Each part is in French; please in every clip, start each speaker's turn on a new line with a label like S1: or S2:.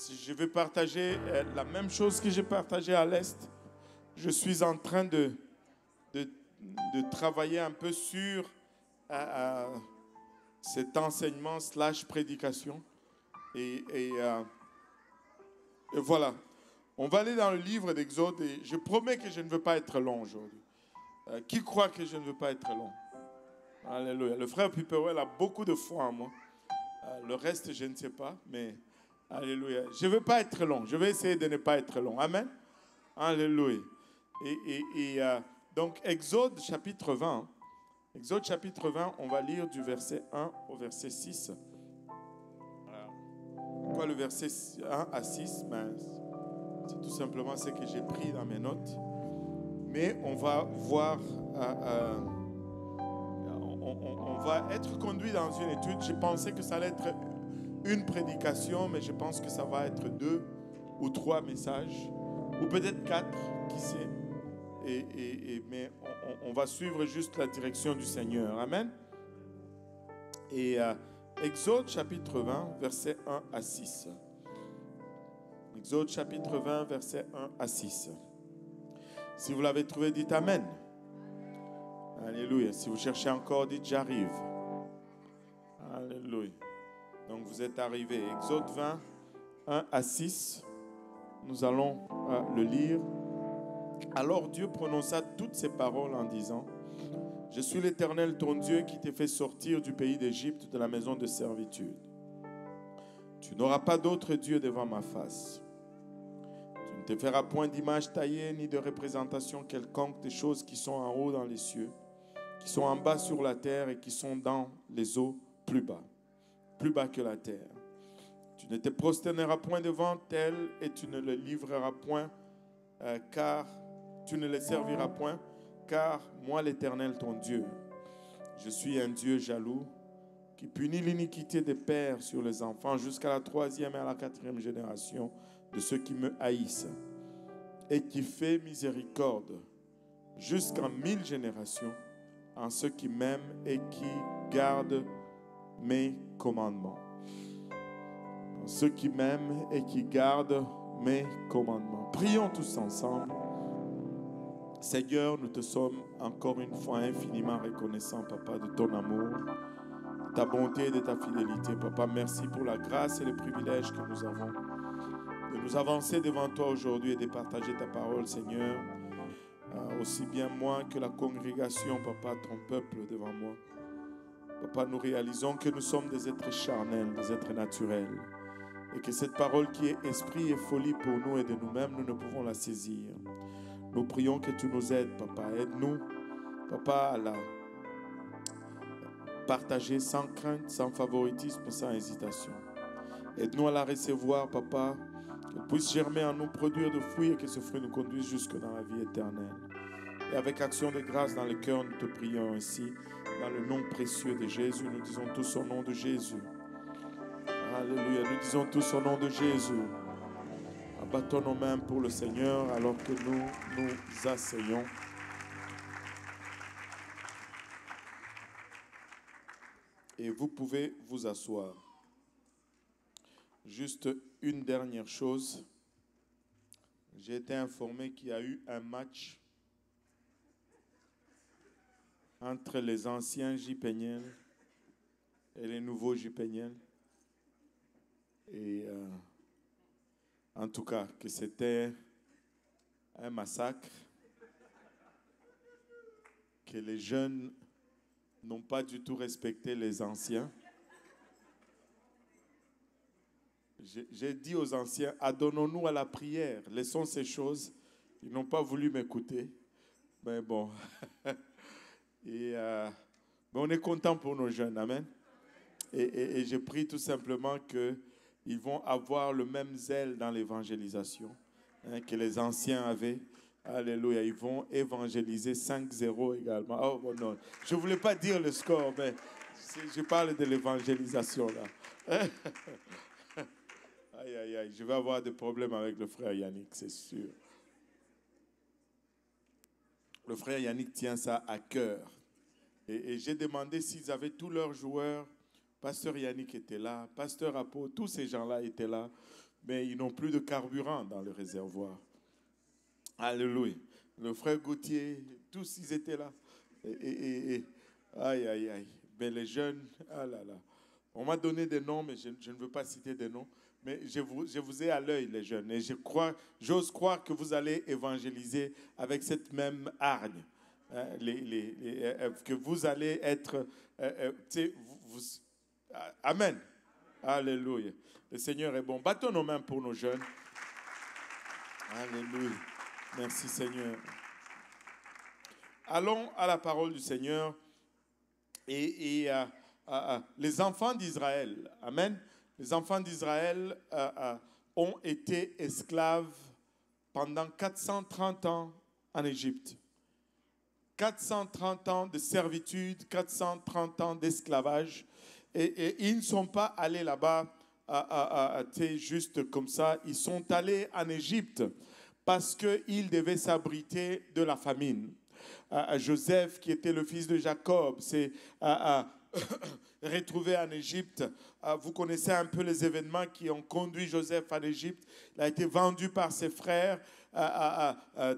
S1: Je vais partager la même chose que j'ai partagée à l'Est. Je suis en train de travailler un peu sur cet enseignement / prédication. Et voilà. On va aller dans le livre d'Exode et je promets que je ne veux pas être long aujourd'hui. Qui croit que je ne veux pas être long? Alléluia. Le frère Piperwell a beaucoup de foi en moi. Le reste, je ne sais pas, mais alléluia. Je ne veux pas être long. Je vais essayer de ne pas être long. Amen. Alléluia. Donc, Exode chapitre 20. Exode chapitre 20, on va lire du verset 1 au verset 6. Pourquoi le verset 1 à 6? C'est tout simplement ce que j'ai pris dans mes notes. Mais on va voir, on va être conduit dans une étude. Je pensais que ça allait être une prédication, mais je pense que ça va être 2 ou 3 messages, ou peut-être 4, qui sait. Mais on va suivre juste la direction du Seigneur. Amen. Et Exode chapitre 20, verset 1 à 6. Exode chapitre 20, verset 1 à 6. Si vous l'avez trouvé, dites Amen. Alléluia. Si vous cherchez encore, dites j'arrive. Alléluia. Donc vous êtes arrivés. Exode 20, 1 à 6. Nous allons le lire. Alors Dieu prononça toutes ces paroles en disant: Je suis l'Éternel ton Dieu qui t'ai fait sortir du pays d'Égypte, de la maison de servitude. Tu n'auras pas d'autre Dieu devant ma face. Tu ne te feras point d'image taillée ni de représentation quelconque des choses qui sont en haut dans les cieux, qui sont en bas sur la terre et qui sont dans les eaux plus bas que la terre. Tu ne te prosterneras point devant elles et tu ne les livreras point, car tu ne les serviras point, car moi l'Éternel ton Dieu, je suis un Dieu jaloux qui punit l'iniquité des pères sur les enfants jusqu'à la 3e et à la 4e génération de ceux qui me haïssent, et qui fait miséricorde jusqu'en 1000 générations en ceux qui m'aiment et qui gardent mes commandements. En ceux qui m'aiment et qui gardent mes commandements. Prions tous ensemble. Seigneur, nous te sommes encore une fois infiniment reconnaissants, Papa, de ton amour, de ta bonté et de ta fidélité. Papa, merci pour la grâce et le privilège que nous avons de nous avancer devant toi aujourd'hui et de partager ta parole, Seigneur. Aussi bien moi que la congrégation, Papa, ton peuple devant moi. Papa, nous réalisons que nous sommes des êtres charnels, des êtres naturels. Et que cette parole qui est esprit et folie pour nous et de nous-mêmes, nous ne pouvons la saisir. Nous prions que tu nous aides, Papa. Aide-nous, Papa, à la partager sans crainte, sans favoritisme, sans hésitation. Aide-nous à la recevoir, Papa, qu'elle puisse germer en nous, produire de fruits et que ce fruit nous conduise jusque dans la vie éternelle. Et avec action de grâce dans le cœur, nous te prions ainsi, dans le nom précieux de Jésus. Nous disons tous au nom de Jésus. Alléluia. Nous disons tous au nom de Jésus. Abattons nos mains pour le Seigneur alors que nous nous asseyons. Et vous pouvez vous asseoir. Juste une dernière chose. J'ai été informé qu'il y a eu un match entre les anciens JPNL et les nouveaux JPNL. Et en tout cas, que c'était un massacre, que les jeunes n'ont pas du tout respecté les anciens. J'ai dit aux anciens, adonnons-nous à la prière, laissons ces choses. Ils n'ont pas voulu m'écouter. Mais bon. Mais on est content pour nos jeunes, amen. Et je prie tout simplement qu'ils vont avoir le même zèle dans l'évangélisation que les anciens avaient. Alléluia. Ils vont évangéliser 5-0 également. Oh bon, non. Je ne voulais pas dire le score, mais je parle de l'évangélisation là. Aïe, aïe, aïe. Je vais avoir des problèmes avec le frère Yannick, c'est sûr. Le frère Yannick tient ça à cœur. Et j'ai demandé s'ils avaient tous leurs joueurs. Pasteur Yannick était là, Pasteur Apo, tous ces gens-là étaient là. mais ils n'ont plus de carburant dans le réservoir. Alléluia. Le frère Gauthier, tous ils étaient là. Aïe, aïe, aïe. Mais les jeunes, ah là là. On m'a donné des noms, mais je ne veux pas citer des noms. Mais je vous ai à l'œil, les jeunes. Et j'ose croire que vous allez évangéliser avec cette même hargne. Que vous allez être... Amen. Alléluia. Le Seigneur est bon. Battons nos mains pour nos jeunes. Alléluia. Merci Seigneur. Allons à la parole du Seigneur. Et les enfants d'Israël, amen. Les enfants d'Israël ont été esclaves pendant 430 ans en Égypte. 430 ans de servitude, 430 ans d'esclavage. Et ils ne sont pas allés là-bas juste comme ça. Ils sont allés en Égypte parce qu'ils devaient s'abriter de la famine. Joseph, qui était le fils de Jacob, s'est retrouvé en Égypte. Vous connaissez un peu les événements qui ont conduit Joseph en Égypte. Il a été vendu par ses frères,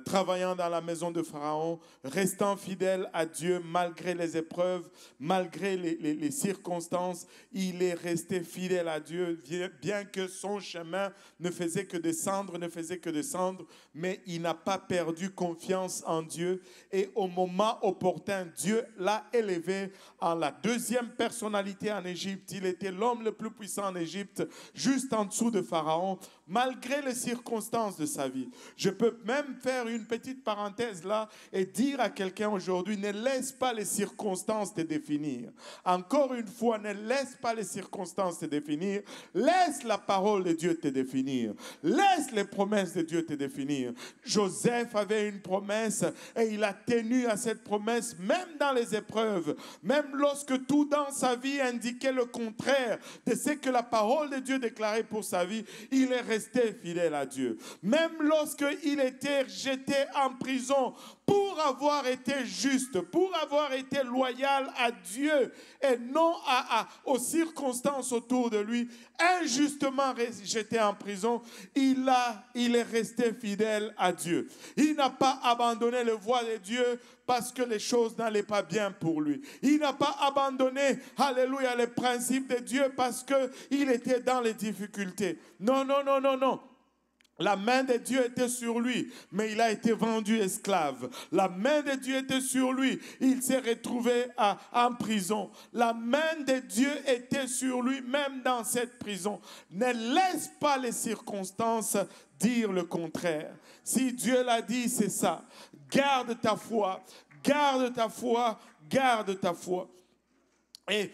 S1: travaillant dans la maison de Pharaon, restant fidèle à Dieu malgré les épreuves, malgré les circonstances. Il est resté fidèle à Dieu, bien que son chemin ne faisait que descendre, mais il n'a pas perdu confiance en Dieu. Et au moment opportun, Dieu l'a élevé en la deuxième personnalité en Égypte. Il était l'homme le plus puissant en Égypte, juste en dessous de Pharaon, malgré les circonstances de sa vie. Je peux même faire une petite parenthèse là et dire à quelqu'un aujourd'hui, ne laisse pas les circonstances te définir. Encore une fois, ne laisse pas les circonstances te définir. Laisse la parole de Dieu te définir. Laisse les promesses de Dieu te définir. Joseph avait une promesse et il a tenu à cette promesse même dans les épreuves, même lorsque tout dans sa vie indiquait le contraire de ce que la parole de Dieu déclarait pour sa vie. Il est resté fidèle à Dieu. Même lorsqu'il était jeté en prison pour avoir été juste, pour avoir été loyal à Dieu et non aux circonstances autour de lui, injustement jeté en prison, il est resté fidèle à Dieu. Il n'a pas abandonné le voie de Dieu parce que les choses n'allaient pas bien pour lui. Il n'a pas abandonné, alléluia, les principes de Dieu parce qu'il était dans les difficultés. Non, non, non, non, non. La main de Dieu était sur lui, mais il a été vendu esclave. La main de Dieu était sur lui, il s'est retrouvé en prison. La main de Dieu était sur lui, même dans cette prison. Ne laisse pas les circonstances dire le contraire. Si Dieu l'a dit, c'est ça. Garde ta foi, garde ta foi, garde ta foi. Et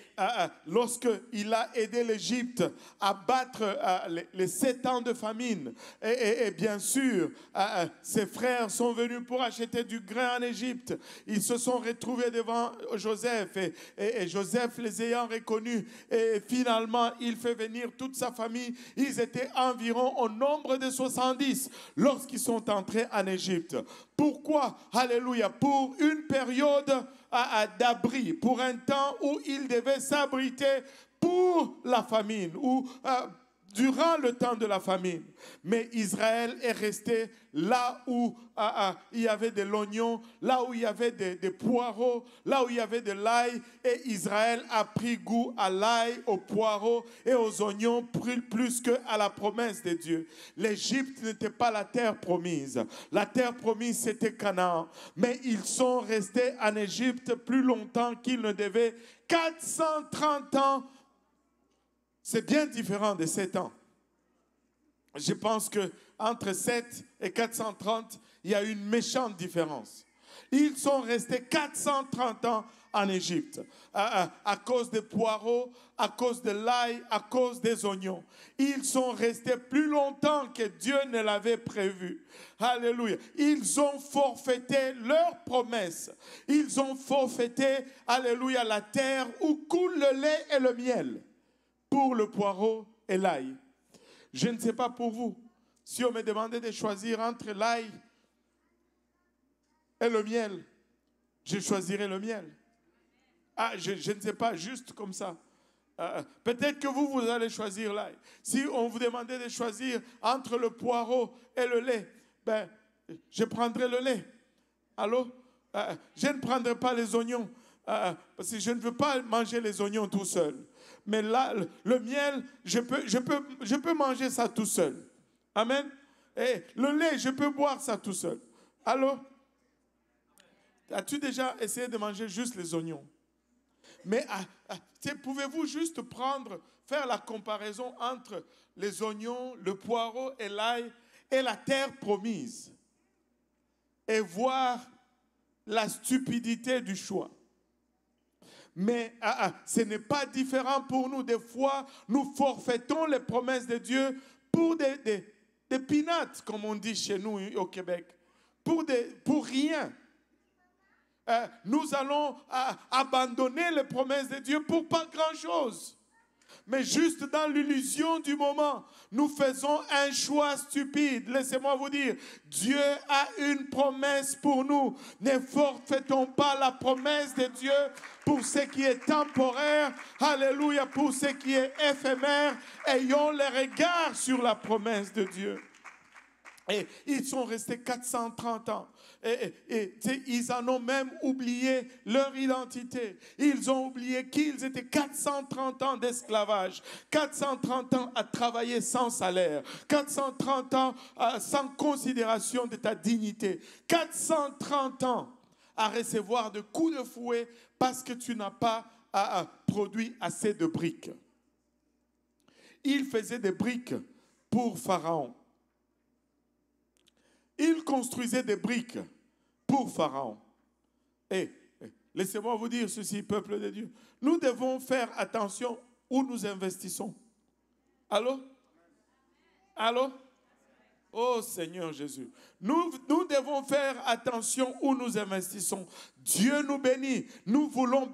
S1: lorsqu'il a aidé l'Égypte à battre les 7 ans de famine, et bien sûr, ses frères sont venus pour acheter du grain en Égypte. Ils se sont retrouvés devant Joseph et Joseph les ayant reconnus. Et finalement, il fait venir toute sa famille. Ils étaient environ au nombre de 70 lorsqu'ils sont entrés en Égypte. Pourquoi? Alléluia. Pour une période d'abri, pour un temps où ils devaient s'abriter pour la famine ou durant le temps de la famine. Mais Israël est resté là où il y avait de l'oignon, là où il y avait des poireaux, là où il y avait de l'ail. Et Israël a pris goût à l'ail, aux poireaux et aux oignons plus qu'à la promesse de Dieu. L'Égypte n'était pas la terre promise. La terre promise, c'était Canaan. Mais ils sont restés en Égypte plus longtemps qu'ils ne devaient. 430 ans. C'est bien différent de 7 ans. Je pense qu'entre 7 et 430, il y a une méchante différence. Ils sont restés 430 ans en Égypte à cause des poireaux, à cause de l'ail, à cause des oignons. Ils sont restés plus longtemps que Dieu ne l'avait prévu. Alléluia. Ils ont forfaité leurs promesses. Ils ont forfaité, alléluia, la terre où coule le lait et le miel pour le poireau et l'ail. Je ne sais pas pour vous, si on me demandait de choisir entre l'ail et le miel, je choisirais le miel. Je ne sais pas, juste comme ça. Peut-être que vous allez choisir l'ail. Si on vous demandait de choisir entre le poireau et le lait, ben, je prendrai le lait. Allô? Je ne prendrai pas les oignons parce que je ne veux pas manger les oignons tout seul. Mais là, le miel, je peux manger ça tout seul. Amen. Et le lait, je peux boire ça tout seul. Allô? As-tu déjà essayé de manger juste les oignons? Mais pouvez-vous juste faire la comparaison entre les oignons, le poireau et l'ail et la terre promise et voir la stupidité du choix? Mais ce n'est pas différent pour nous. Des fois, nous forfaitons les promesses de Dieu pour des peanuts, comme on dit chez nous au Québec, pour rien. Nous allons abandonner les promesses de Dieu pour pas grand-chose. Mais juste dans l'illusion du moment, nous faisons un choix stupide. Laissez-moi vous dire, Dieu a une promesse pour nous. Ne forfaitons pas la promesse de Dieu pour ce qui est temporaire. Alléluia, pour ce qui est éphémère. Ayons le regard sur la promesse de Dieu. Et ils sont restés 430 ans. Et ils en ont même oublié leur identité. Ils ont oublié qu'ils étaient 430 ans d'esclavage. 430 ans à travailler sans salaire. 430 ans sans considération de ta dignité. 430 ans à recevoir de coups de fouet parce que tu n'as pas produit assez de briques. Ils faisaient des briques pour Pharaon. Ils construisaient des briques pour Pharaon. Et laissez-moi vous dire ceci, peuple de Dieu. Nous devons faire attention où nous investissons. Allô? Allô? Oh Seigneur Jésus. Nous devons faire attention où nous investissons. Dieu nous bénit. Nous voulons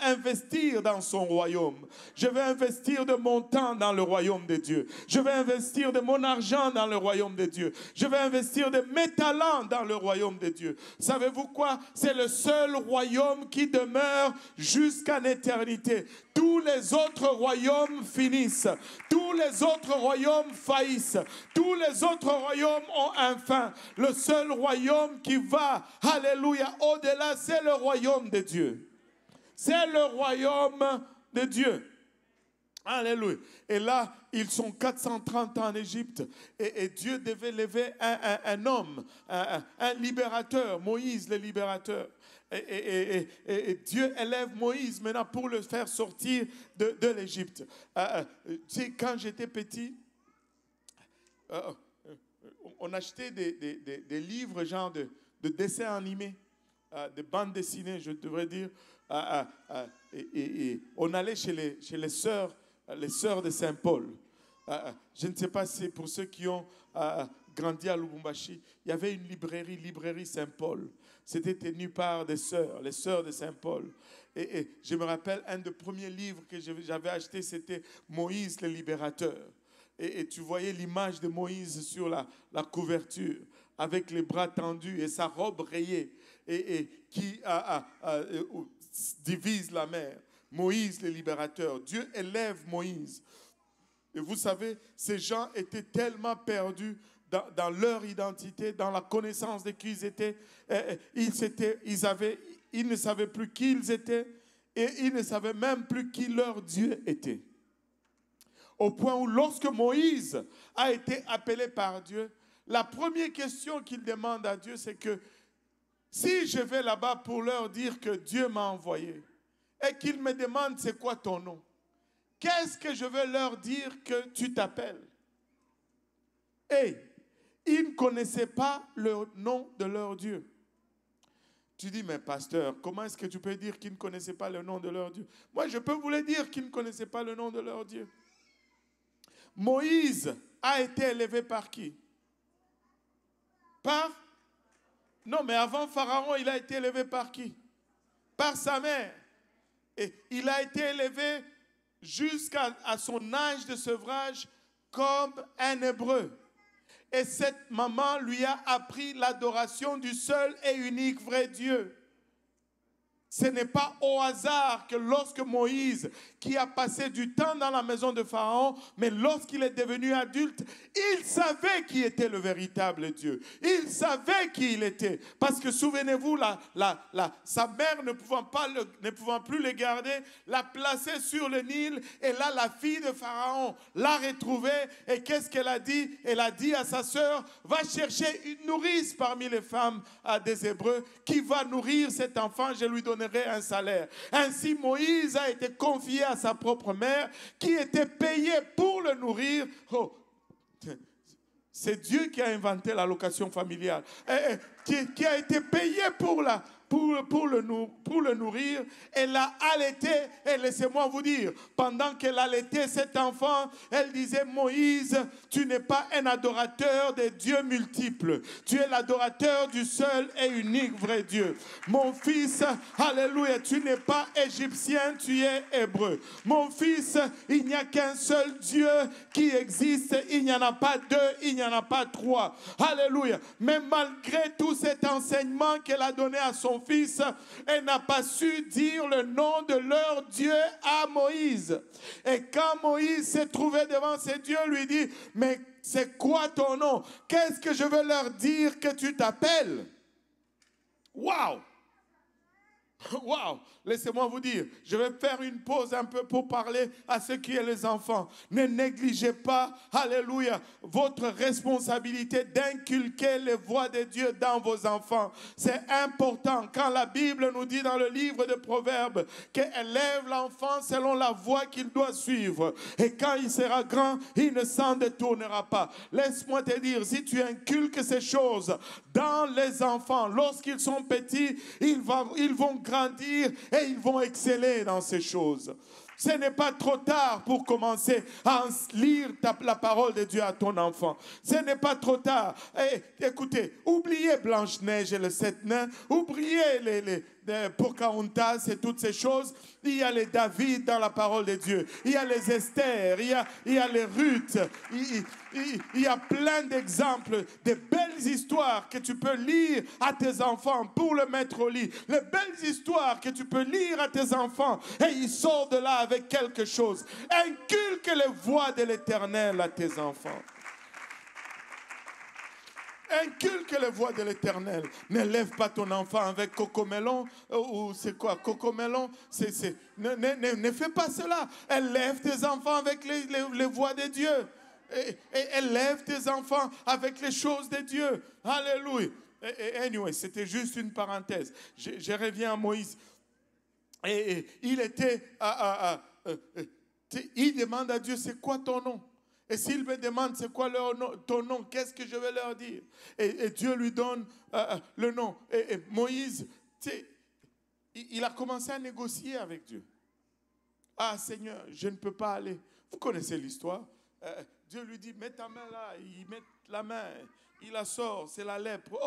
S1: investir dans son royaume. Je vais investir de mon temps dans le royaume de Dieu. Je vais investir de mon argent dans le royaume de Dieu. Je vais investir de mes talents dans le royaume de Dieu. Savez-vous quoi? C'est le seul royaume qui demeure jusqu'à l'éternité. Tous les autres royaumes finissent. Tous les autres royaumes faillissent. Tous les autres royaumes ont un fin. Le seul royaume qui va, alléluia, au-delà, c'est le royaume de Dieu. C'est le royaume de Dieu. Alléluia. Et là, ils sont 430 ans en Égypte. Et Dieu devait lever un homme, un libérateur, Moïse le libérateur. Et Dieu élève Moïse maintenant pour le faire sortir de l'Égypte. Tu sais, quand j'étais petit, on achetait des livres, genre de dessins animés, de bandes dessinées, je devrais dire. Et on allait chez les sœurs de Saint-Paul. Je ne sais pas si c'est pour ceux qui ont grandi à Lubumbashi. Il y avait une librairie Saint-Paul. C'était tenu par des sœurs, les sœurs de Saint-Paul. Et je me rappelle, un des premiers livres que j'avais acheté, c'était Moïse le libérateur. Et tu voyais l'image de Moïse sur la couverture, avec les bras tendus et sa robe rayée, et qui divise la mer. Moïse le libérateur. Dieu élève Moïse. Et vous savez, ces gens étaient tellement perdus dans leur identité, dans la connaissance de qui ils étaient. Ils ne savaient plus qui ils étaient et ils ne savaient même plus qui leur Dieu était. Au point où lorsque Moïse a été appelé par Dieu, la première question qu'il demande à Dieu, c'est que si je vais là-bas pour leur dire que Dieu m'a envoyé et qu'ils me demandent c'est quoi ton nom, qu'est-ce que je vais leur dire que tu t'appelles? Et ils ne connaissaient pas le nom de leur Dieu. Tu dis, mais pasteur, comment est-ce que tu peux dire qu'ils ne connaissaient pas le nom de leur Dieu? Moi, je peux vous le dire qu'ils ne connaissaient pas le nom de leur Dieu. Moïse a été élevé par qui? Non, mais avant Pharaon, il a été élevé par qui? Par sa mère. Et il a été élevé jusqu'à son âge de sevrage comme un Hébreu. Et cette maman lui a appris l'adoration du seul et unique vrai Dieu. Ce n'est pas au hasard que lorsque Moïse, qui a passé du temps dans la maison de Pharaon, mais lorsqu'il est devenu adulte, il savait qui était le véritable Dieu. Il savait qui il était. Parce que souvenez-vous, sa mère ne pouvant plus le garder, l'a placé sur le Nil. Et là, la fille de Pharaon l'a retrouvé. Et qu'est-ce qu'elle a dit? Elle a dit à sa sœur, va chercher une nourrice parmi les femmes des Hébreux qui va nourrir cet enfant. Je lui donnerai un salaire. Ainsi, Moïse a été confié à sa propre mère qui était payée pour le nourrir. Oh, c'est Dieu qui a inventé l'allocation familiale, qui a été payé pour le nourrir. Elle l'a allaité. Et laissez-moi vous dire, pendant qu'elle allaitait cet enfant, elle disait, Moïse, tu n'es pas un adorateur des dieux multiples. Tu es l'adorateur du seul et unique vrai Dieu. Mon fils, alléluia, tu n'es pas égyptien, tu es hébreu. Mon fils, il n'y a qu'un seul Dieu qui existe. Il n'y en a pas deux, il n'y en a pas trois. Alléluia. Mais malgré tout cet enseignement qu'elle a donné à son fils, elle n'a pas su dire le nom de leur Dieu à Moïse. Et quand Moïse s'est trouvé devant ces dieux, lui dit, mais c'est quoi ton nom? Qu'est-ce que je vais leur dire que tu t'appelles? Waouh! Waouh! Laissez-moi vous dire, je vais faire une pause un peu pour parler à ceux qui sont les enfants. Ne négligez pas, alléluia, votre responsabilité d'inculquer les voies de Dieu dans vos enfants. C'est important quand la Bible nous dit dans le livre de Proverbes qu'elle élève l'enfant selon la voie qu'il doit suivre. Et quand il sera grand, il ne s'en détournera pas. Laisse-moi te dire, si tu inculques ces choses dans les enfants, lorsqu'ils sont petits, ils vont grandir et ils vont exceller dans ces choses. Ce n'est pas trop tard pour commencer à lire la parole de Dieu à ton enfant. Ce n'est pas trop tard. Écoutez, oubliez Blanche-Neige et les 7 nains, oubliez les Pocahontas et toutes ces choses. Il y a les David dans la parole de Dieu. Il y a les Esther, il y a les Ruth. Il y a plein d'exemples, de belles histoires que tu peux lire à tes enfants pour le mettre au lit. Les belles histoires que tu peux lire à tes enfants et ils sortent de là avec quelque chose. Inculque les voies de l'Éternel à tes enfants. Inculque les voies de l'Éternel. N'élève pas ton enfant avec cocomelon. Ou c'est quoi? Cocomelon, ne fais pas cela. Élève tes enfants avec les voies de Dieu. Et élève tes enfants avec les choses de Dieu. Alléluia. Anyway, c'était juste une parenthèse. Je reviens à Moïse. Et il était... il demande à Dieu, c'est quoi ton nom? Et s'il me demande c'est quoi ton nom, qu'est-ce que je vais leur dire? Et Dieu lui donne le nom. Et Moïse, il a commencé à négocier avec Dieu. Ah Seigneur, je ne peux pas aller. Vous connaissez l'histoire. Dieu lui dit, mets ta main là. Il met la main, il la sort, c'est la lèpre.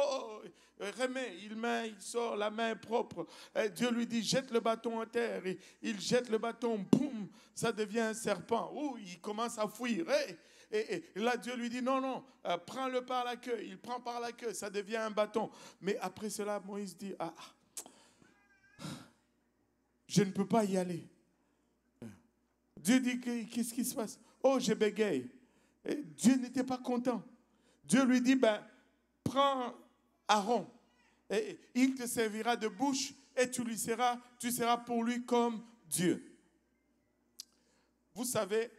S1: Remets, il sort, la main est propre. Dieu lui dit, jette le bâton en terre. Il jette le bâton, boum, ça devient un serpent. Il commence à fuir. Et là, Dieu lui dit, non, prends-le par la queue. Il prend par la queue, ça devient un bâton. Mais après cela, Moïse dit, je ne peux pas y aller. Dieu dit, qu'est-ce qui se passe? Je bégaye. Et Dieu n'était pas content. Dieu lui dit, prends Aaron. Et il te servira de bouche et tu seras pour lui comme Dieu. Vous savez,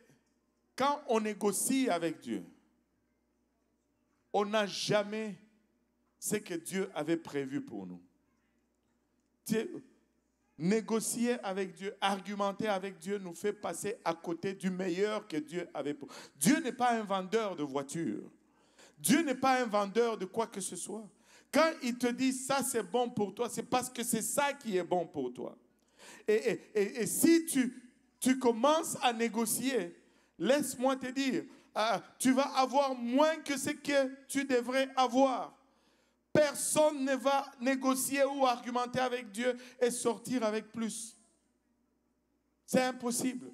S1: quand on négocie avec Dieu, on n'a jamais ce que Dieu avait prévu pour nous. Négocier avec Dieu, argumenter avec Dieu nous fait passer à côté du meilleur que Dieu avait pour nous. Dieu n'est pas un vendeur de voitures. Dieu n'est pas un vendeur de quoi que ce soit. Quand il te dit ça c'est bon pour toi, c'est parce que c'est ça qui est bon pour toi. Et si tu commences à négocier, laisse-moi te dire, tu vas avoir moins que ce que tu devrais avoir. Personne ne va négocier ou argumenter avec Dieu et sortir avec plus. C'est impossible.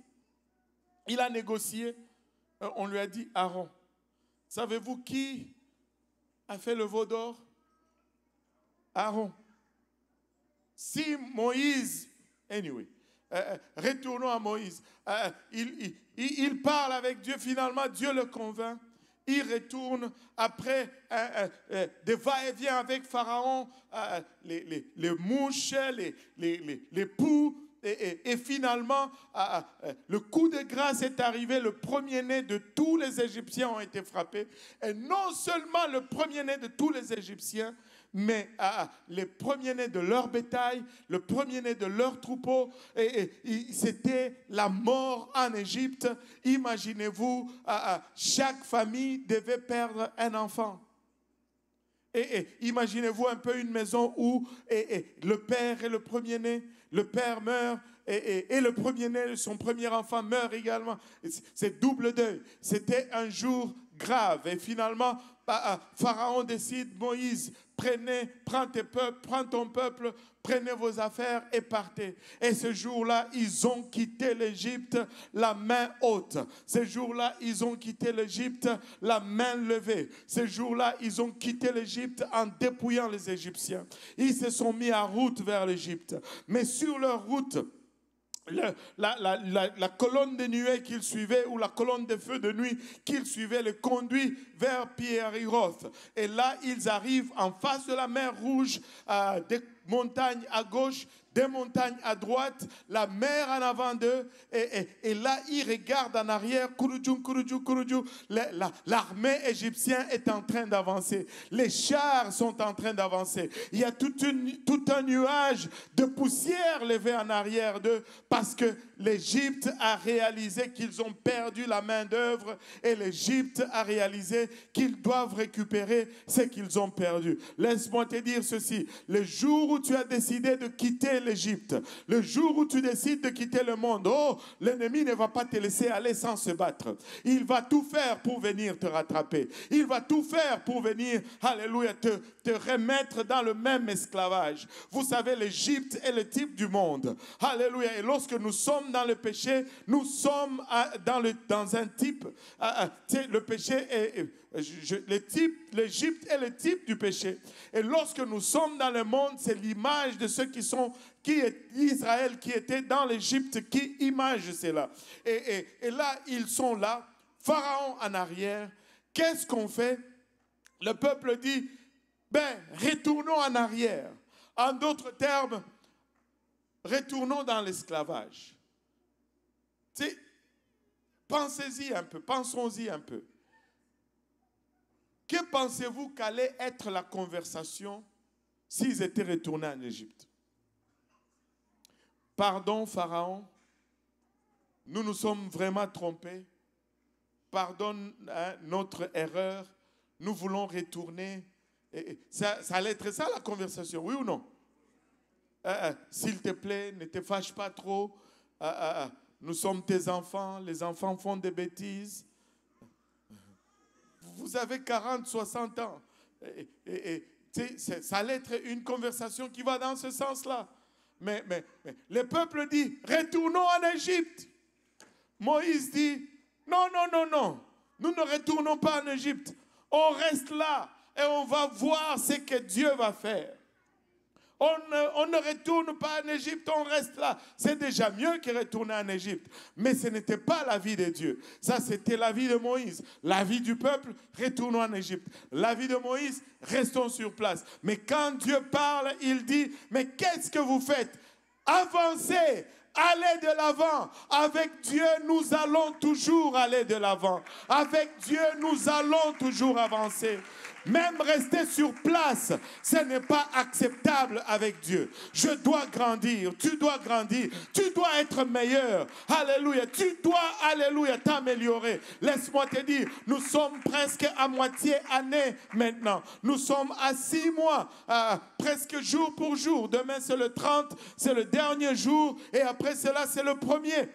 S1: Il a négocié, on lui a dit Aaron. Savez-vous qui a fait le veau d'or? Aaron. si Moïse, anyway, retournons à Moïse, il parle avec Dieu, finalement Dieu le convainc. Il retourne après des va-et-vient avec Pharaon, les mouches, les poux. Et finalement, le coup de grâce est arrivé. Le premier-né de tous les Égyptiens ont été frappés. Et non seulement le premier-né de tous les Égyptiens, mais les premiers-nés de leur bétail, le premier-né de leur troupeau, c'était la mort en Égypte. Imaginez-vous, chaque famille devait perdre un enfant. Imaginez-vous un peu une maison où le père est le premier-né, le père meurt et le premier-né, son premier enfant meurt également. C'est double deuil. C'était un jour grave. Et finalement, Pharaon décide, Moïse, prends ton peuple, prenez vos affaires et partez. Et ce jour-là, ils ont quitté l'Égypte la main haute. Ce jour-là, ils ont quitté l'Égypte la main levée. Ce jour-là, ils ont quitté l'Égypte en dépouillant les Égyptiens. Ils se sont mis en route vers l'Égypte. Mais sur leur route, la colonne de nuée qu'ils suivaient ou la colonne de feu de nuit qu'ils suivaient les conduit vers Pi-Hahiroth. Et là, ils arrivent en face de la mer Rouge, des montagnes à gauche, des montagnes à droite, la mer en avant d'eux. Et là, ils regardent en arrière. L'armée égyptienne est en train d'avancer. Les chars sont en train d'avancer. Il y a tout un nuage de poussière levé en arrière d'eux parce que l'Égypte a réalisé qu'ils ont perdu la main d'œuvre et l'Égypte a réalisé qu'ils doivent récupérer ce qu'ils ont perdu. Laisse-moi te dire ceci. Le jour où tu as décidé de quitter l'Égypte, le jour où tu décides de quitter le monde, l'ennemi ne va pas te laisser aller sans se battre. Il va tout faire pour venir te rattraper. Il va tout faire pour venir, alléluia, te remettre dans le même esclavage. Vous savez, l'Égypte est le type du monde. Alléluia. Et lorsque nous sommes dans le péché, nous sommes dans un type. Le péché est... L'Égypte est le type du péché. Et lorsque nous sommes dans le monde, c'est l'image de ceux Israël qui était dans l'Égypte qui image cela. Et là, ils sont là, Pharaon en arrière. Qu'est-ce qu'on fait? Le peuple dit, retournons en arrière. En d'autres termes, retournons dans l'esclavage. Pensez-y un peu, pensons-y un peu. Que pensez-vous qu'allait être la conversation s'ils étaient retournés en Égypte? Pardon, Pharaon, nous nous sommes vraiment trompés. Pardonne notre erreur. Nous voulons retourner. Ça allait être ça la conversation, oui ou non? S'il te plaît, ne te fâche pas trop. Nous sommes tes enfants. Les enfants font des bêtises. Vous avez 40, 60 ans. Ça allait être une conversation qui va dans ce sens-là. Mais le peuple dit, retournons en Égypte. Moïse dit, non. Nous ne retournons pas en Égypte. On reste là et on va voir ce que Dieu va faire. On ne retourne pas en Égypte, on reste là. C'est déjà mieux que retourner en Égypte. Mais ce n'était pas la vie de Dieu. Ça, c'était la vie de Moïse. La vie du peuple, retournons en Égypte. La vie de Moïse, restons sur place. Mais quand Dieu parle, il dit, mais qu'est-ce que vous faites? Avancez, allez de l'avant. Avec Dieu, nous allons toujours aller de l'avant. Avec Dieu, nous allons toujours avancer. Même rester sur place, ce n'est pas acceptable avec Dieu. Je dois grandir, tu dois grandir, tu dois être meilleur. Alléluia, tu dois, alléluia, t'améliorer. Laisse-moi te dire, nous sommes presque à moitié année maintenant. Nous sommes à 6 mois, presque jour pour jour. Demain c'est le 30, c'est le dernier jour et après cela c'est le premier.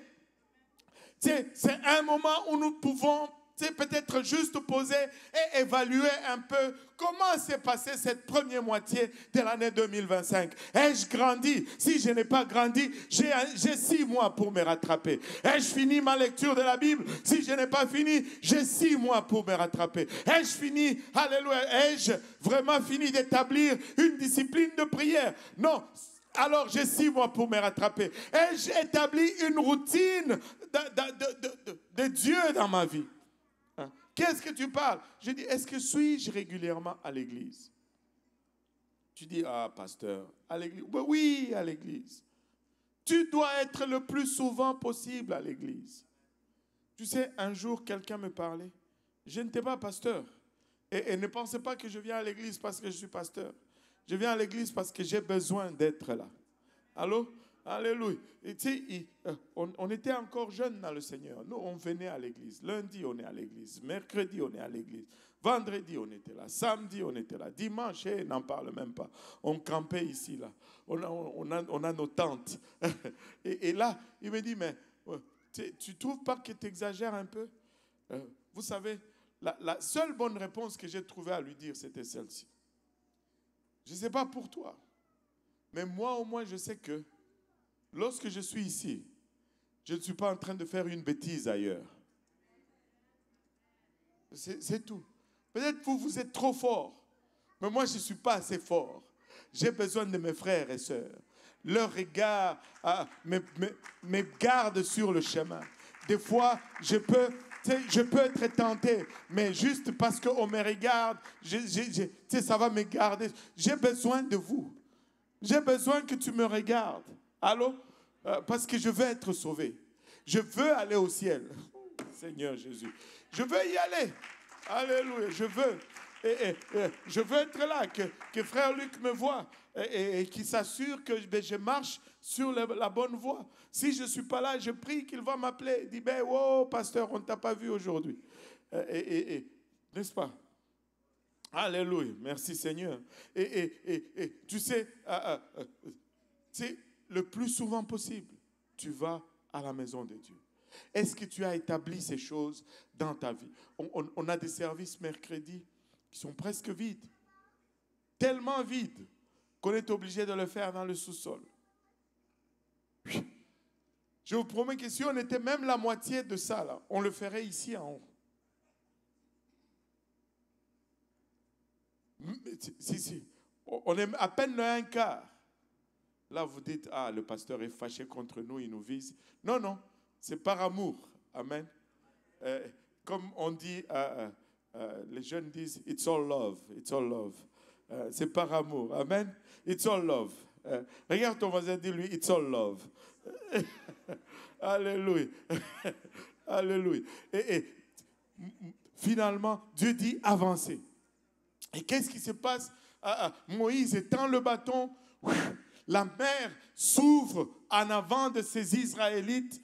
S1: C'est un moment où nous pouvons peut-être juste poser et évaluer un peu comment s'est passée cette première moitié de l'année 2025. Ai-je grandi? Si je n'ai pas grandi, j'ai 6 mois pour me rattraper. Ai-je fini ma lecture de la Bible? Si je n'ai pas fini, j'ai 6 mois pour me rattraper. Ai-je fini, alléluia, ai-je vraiment fini d'établir une discipline de prière? Non. Alors j'ai 6 mois pour me rattraper. Et j'ai établi une routine de Dieu dans ma vie. Hein? Qu'est-ce que tu parles? Je dis, est-ce que suis-je régulièrement à l'église? Tu dis, ah, pasteur, à l'église? Ben oui, à l'église. Tu dois être le plus souvent possible à l'église. Tu sais, un jour, quelqu'un me parlait. Je n'étais pas pasteur. Et ne pensez pas que je viens à l'église parce que je suis pasteur. Je viens à l'église parce que j'ai besoin d'être là. Allô? Alléluia. Et tu sais, on était encore jeunes dans le Seigneur. Nous, on venait à l'église. Lundi, on est à l'église. Mercredi, on est à l'église. Vendredi, on était là. Samedi, on était là. Dimanche, n'en parle même pas. On campait ici, là. On a nos tentes. Et là, il me dit, mais tu ne trouves pas que tu exagères un peu? Vous savez, la seule bonne réponse que j'ai trouvée à lui dire, c'était celle-ci. Je ne sais pas pour toi, mais moi au moins je sais que lorsque je suis ici, je ne suis pas en train de faire une bêtise ailleurs. C'est tout. Peut-être vous êtes trop fort, mais moi je ne suis pas assez fort. J'ai besoin de mes frères et sœurs. Leur regard me garde sur le chemin. Des fois, je peux être tenté, mais juste parce qu'on me regarde, ça va me garder. J'ai besoin de vous. J'ai besoin que tu me regardes. Allô? Parce que je veux être sauvé. Je veux aller au ciel. Seigneur Jésus. Je veux y aller. Alléluia. Je veux. Je veux être là, que frère Luc me voie et qu'il s'assure que je marche sur la bonne voie. Si je ne suis pas là, je prie qu'il va m'appeler. Il dit, ben, wow, pasteur, on ne t'a pas vu aujourd'hui. N'est-ce pas? Alléluia. Merci Seigneur. Tu sais, le plus souvent possible, tu vas à la maison de Dieu. Est-ce que tu as établi ces choses dans ta vie? On a des services mercredi qui sont presque vides. Tellement vides qu'on est obligé de le faire dans le sous-sol. Je vous promets que si on était même la moitié de ça, là, on le ferait ici en haut. Si. On est à peine le 1/4. Là, vous dites, ah, le pasteur est fâché contre nous, il nous vise. Non, c'est par amour. Amen. Comme on dit, les jeunes disent, it's all love, it's all love. C'est par amour. Amen. It's all love. Regarde ton voisin, dis-lui, it's all love. Alléluia. Alléluia. Et finalement, Dieu dit avancer. Et qu'est-ce qui se passe? Moïse étend le bâton, la mer s'ouvre en avant de ces Israélites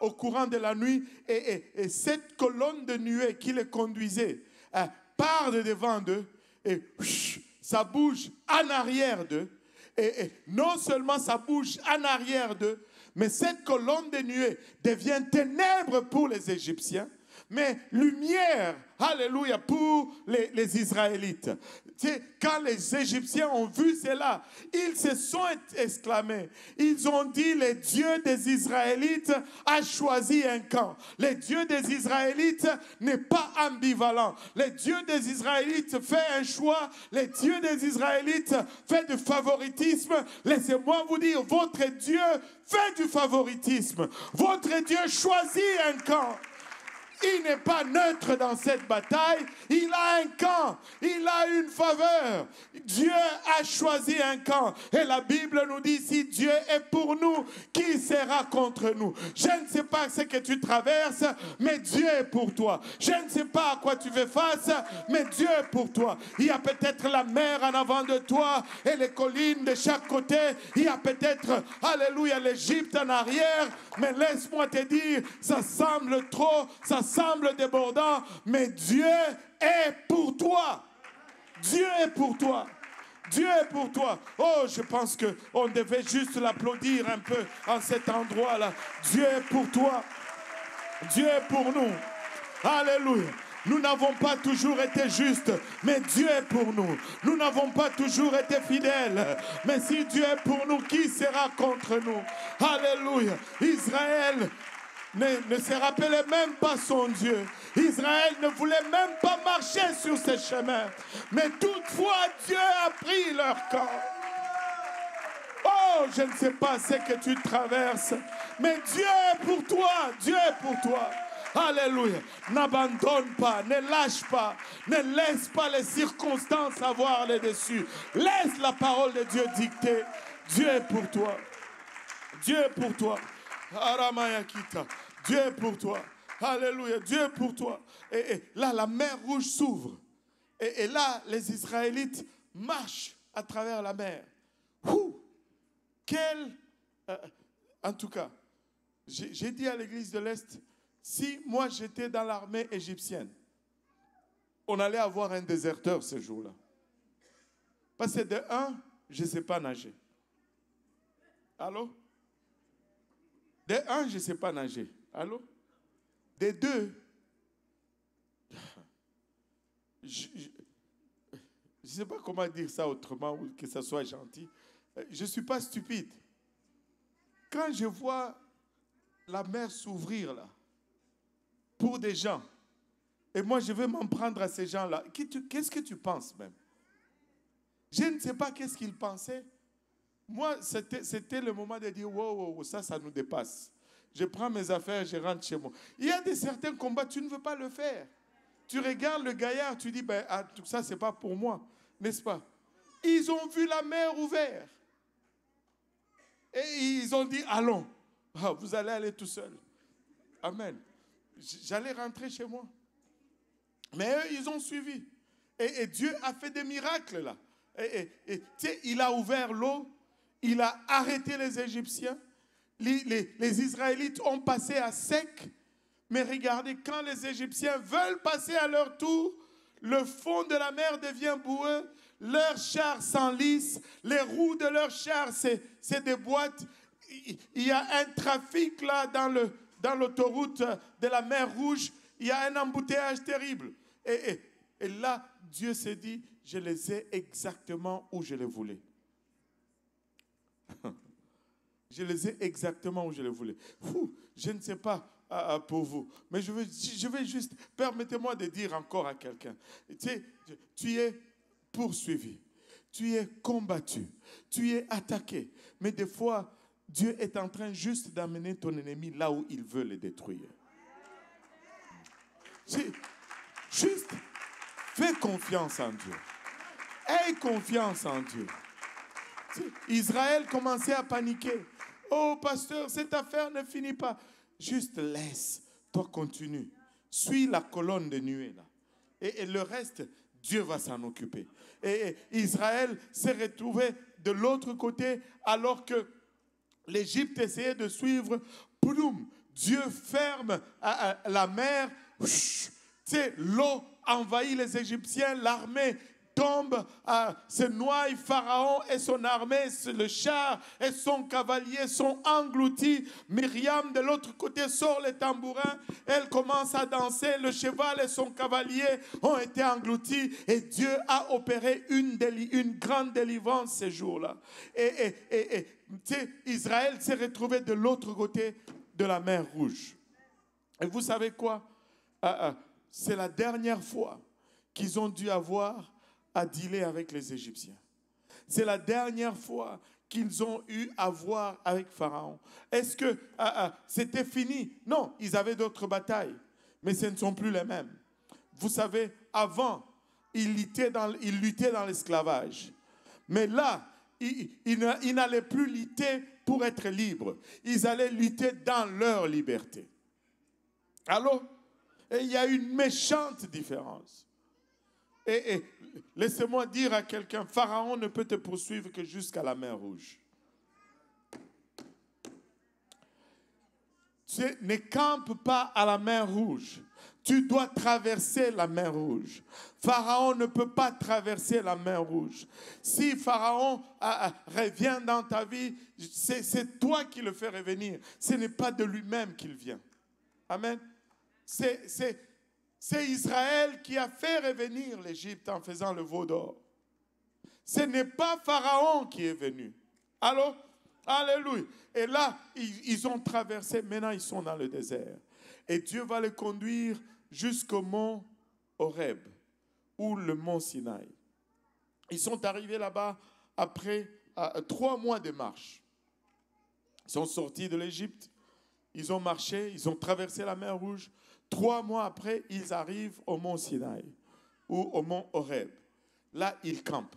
S1: au courant de la nuit, et cette colonne de nuée qui les conduisait part de devant d'eux, et ça bouge en arrière d'eux. Et non seulement ça bouge en arrière d'eux, mais cette colonne de nuée devient ténèbres pour les Égyptiens, mais lumière, alléluia, pour les Israélites. Tu sais, quand les Égyptiens ont vu cela, ils se sont exclamés. Ils ont dit, le Dieu des Israélites a choisi un camp. Le Dieu des Israélites n'est pas ambivalent. Le Dieu des Israélites fait un choix. Le Dieu des Israélites fait du favoritisme. Laissez-moi vous dire, votre Dieu fait du favoritisme. Votre Dieu choisit un camp. Il n'est pas neutre dans cette bataille. Il a un camp. Il a une faveur. Dieu a choisi un camp. Et la Bible nous dit, si Dieu est pour nous, qui sera contre nous? Je ne sais pas ce que tu traverses, mais Dieu est pour toi. Je ne sais pas à quoi tu fais face, mais Dieu est pour toi. Il y a peut-être la mer en avant de toi et les collines de chaque côté. Il y a peut-être, alléluia, l'Égypte en arrière. Mais laisse-moi te dire, ça semble trop, ça semble débordant, mais Dieu est pour toi. Dieu est pour toi. Dieu est pour toi. Oh, je pense qu'on devait juste l'applaudir un peu en cet endroit-là. Dieu est pour toi. Dieu est pour nous. Alléluia. Nous n'avons pas toujours été justes, mais Dieu est pour nous. Nous n'avons pas toujours été fidèles, mais si Dieu est pour nous, qui sera contre nous? Alléluia. Israël ne se rappelait même pas son Dieu. Israël ne voulait même pas marcher sur ses chemins. Mais toutefois, Dieu a pris leur camp. Oh, Oh, je ne sais pas ce que tu traverses, mais Dieu est pour toi, Dieu est pour toi. Alléluia. N'abandonne pas, ne lâche pas, ne laisse pas les circonstances avoir le dessus. Laisse la parole de Dieu dicter. Dieu est pour toi. Dieu est pour toi. Aramayakita. Dieu est pour toi. Alléluia. Dieu est pour toi. Et là, la mer rouge s'ouvre. Et là, les Israélites marchent à travers la mer. Ouh, en tout cas, j'ai dit à l'église de l'Est, si moi j'étais dans l'armée égyptienne, on allait avoir un déserteur ce jour-là. Parce que de un, je ne sais pas nager. Allô? De un, je ne sais pas nager. Allô? De deux, je ne sais pas comment dire ça autrement ou que ça soit gentil. Je ne suis pas stupide. Quand je vois la mer s'ouvrir là, pour des gens, et moi je vais m'en prendre à ces gens-là, qu'est-ce que tu penses même? Je ne sais pas qu'est-ce qu'ils pensaient. Moi, c'était le moment de dire, wow, ça nous dépasse. Je prends mes affaires, je rentre chez moi. Il y a certains combats, tu ne veux pas le faire. Tu regardes le gaillard, tu dis, tout ça, ce n'est pas pour moi, n'est-ce pas? Ils ont vu la mer ouverte. Et ils ont dit, allons. Vous allez aller tout seul. Amen. J'allais rentrer chez moi. Mais eux, ils ont suivi. Et Dieu a fait des miracles là. Il a ouvert l'eau. Il a arrêté les Égyptiens. Les Israélites ont passé à sec. Mais regardez, quand les Égyptiens veulent passer à leur tour, le fond de la mer devient boueux. Leurs chars s'enlissent. Les roues de leurs chars, c'est des boîtes. Il y a un trafic là dans l'autoroute de la mer Rouge. Il y a un embouteillage terrible. Et là, Dieu s'est dit, je les ai exactement où je les voulais. Je les ai exactement où je les voulais. Je ne sais pas pour vous, mais je vais juste, permettez-moi de dire encore à quelqu'un, tu es poursuivi, tu es combattu, tu es attaqué, mais des fois, Dieu est en train juste d'amener ton ennemi là où il veut le détruire. Juste, fais confiance en Dieu. Aie confiance en Dieu. Israël commençait à paniquer. Oh, pasteur, cette affaire ne finit pas. Juste laisse. Toi, continue. Suis la colonne de nuée là. Et le reste, Dieu va s'en occuper. Et Israël s'est retrouvé de l'autre côté alors que l'Égypte essayait de suivre. Ploum, Dieu ferme la mer. L'eau envahit les Égyptiens. L'armée tombe, se noie. Pharaon et son armée, le char et son cavalier sont engloutis. Myriam de l'autre côté sort les tambourins. Elle commence à danser. Le cheval et son cavalier ont été engloutis. Et Dieu a opéré une grande délivrance ce jour-là. Et Israël s'est retrouvé de l'autre côté de la mer Rouge. Et vous savez quoi? C'est la dernière fois qu'ils ont dû avoir à dealer avec les Égyptiens. C'est la dernière fois qu'ils ont eu à voir avec Pharaon. Est-ce que c'était fini? Non, ils avaient d'autres batailles, mais ce ne sont plus les mêmes. Vous savez, avant, ils luttaient dans l'esclavage. Mais là, ils n'allaient plus lutter pour être libres. Ils allaient lutter dans leur liberté. Allô? Et il y a une méchante différence. Et laissez-moi dire à quelqu'un, Pharaon ne peut te poursuivre que jusqu'à la mer Rouge. Ne campe pas à la mer Rouge. Tu dois traverser la mer Rouge. Pharaon ne peut pas traverser la mer Rouge. Si Pharaon revient dans ta vie, c'est toi qui le fais revenir. Ce n'est pas de lui-même qu'il vient. Amen. C'est Israël qui a fait revenir l'Égypte en faisant le veau d'or. Ce n'est pas Pharaon qui est venu. Allô? Alléluia. Et là, ils ont traversé. Maintenant, ils sont dans le désert. Et Dieu va les conduire jusqu'au mont Horeb ou le mont Sinaï. Ils sont arrivés là-bas après 3 mois de marche. Ils sont sortis de l'Égypte. Ils ont marché, ils ont traversé la mer Rouge. 3 mois après, ils arrivent au mont Sinaï ou au mont Horeb. Là, ils campent.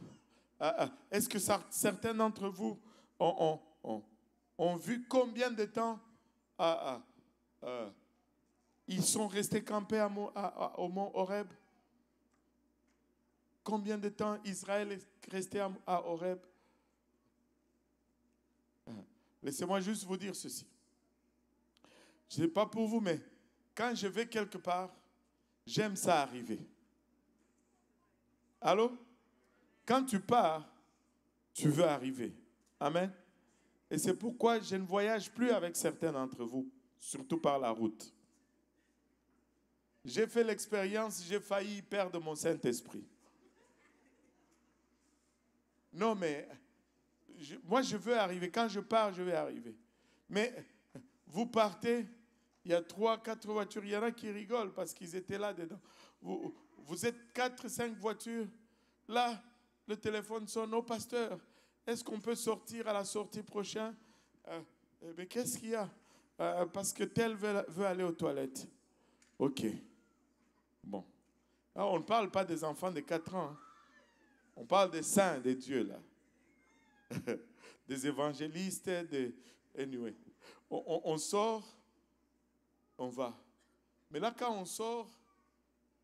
S1: Est-ce que certains d'entre vous ont vu combien de temps ils sont restés campés au mont Horeb? Combien de temps Israël est resté à Horeb? Laissez-moi juste vous dire ceci. Je ne sais pas pour vous, mais quand je vais quelque part, j'aime ça arriver. Allô? Quand tu pars, tu veux arriver. Amen. Et c'est pourquoi je ne voyage plus avec certains d'entre vous, surtout par la route. J'ai fait l'expérience, j'ai failli perdre mon Saint-Esprit. Non, mais moi je veux arriver. Quand je pars, je vais arriver. Mais vous partez, il y a 3-4 voitures. Il y en a qui rigolent parce qu'ils étaient là dedans. Vous êtes 4-5 voitures. Là, le téléphone sonne. Oh, pasteur, est-ce qu'on peut sortir à la sortie prochaine? Mais qu'est-ce qu'il y a? Parce que tel veut aller aux toilettes. OK. Bon. Là, on ne parle pas des enfants de 4 ans. Hein. On parle des saints, des dieux, là. Des évangélistes, Anyway. On sort, on va. Mais là, quand on sort,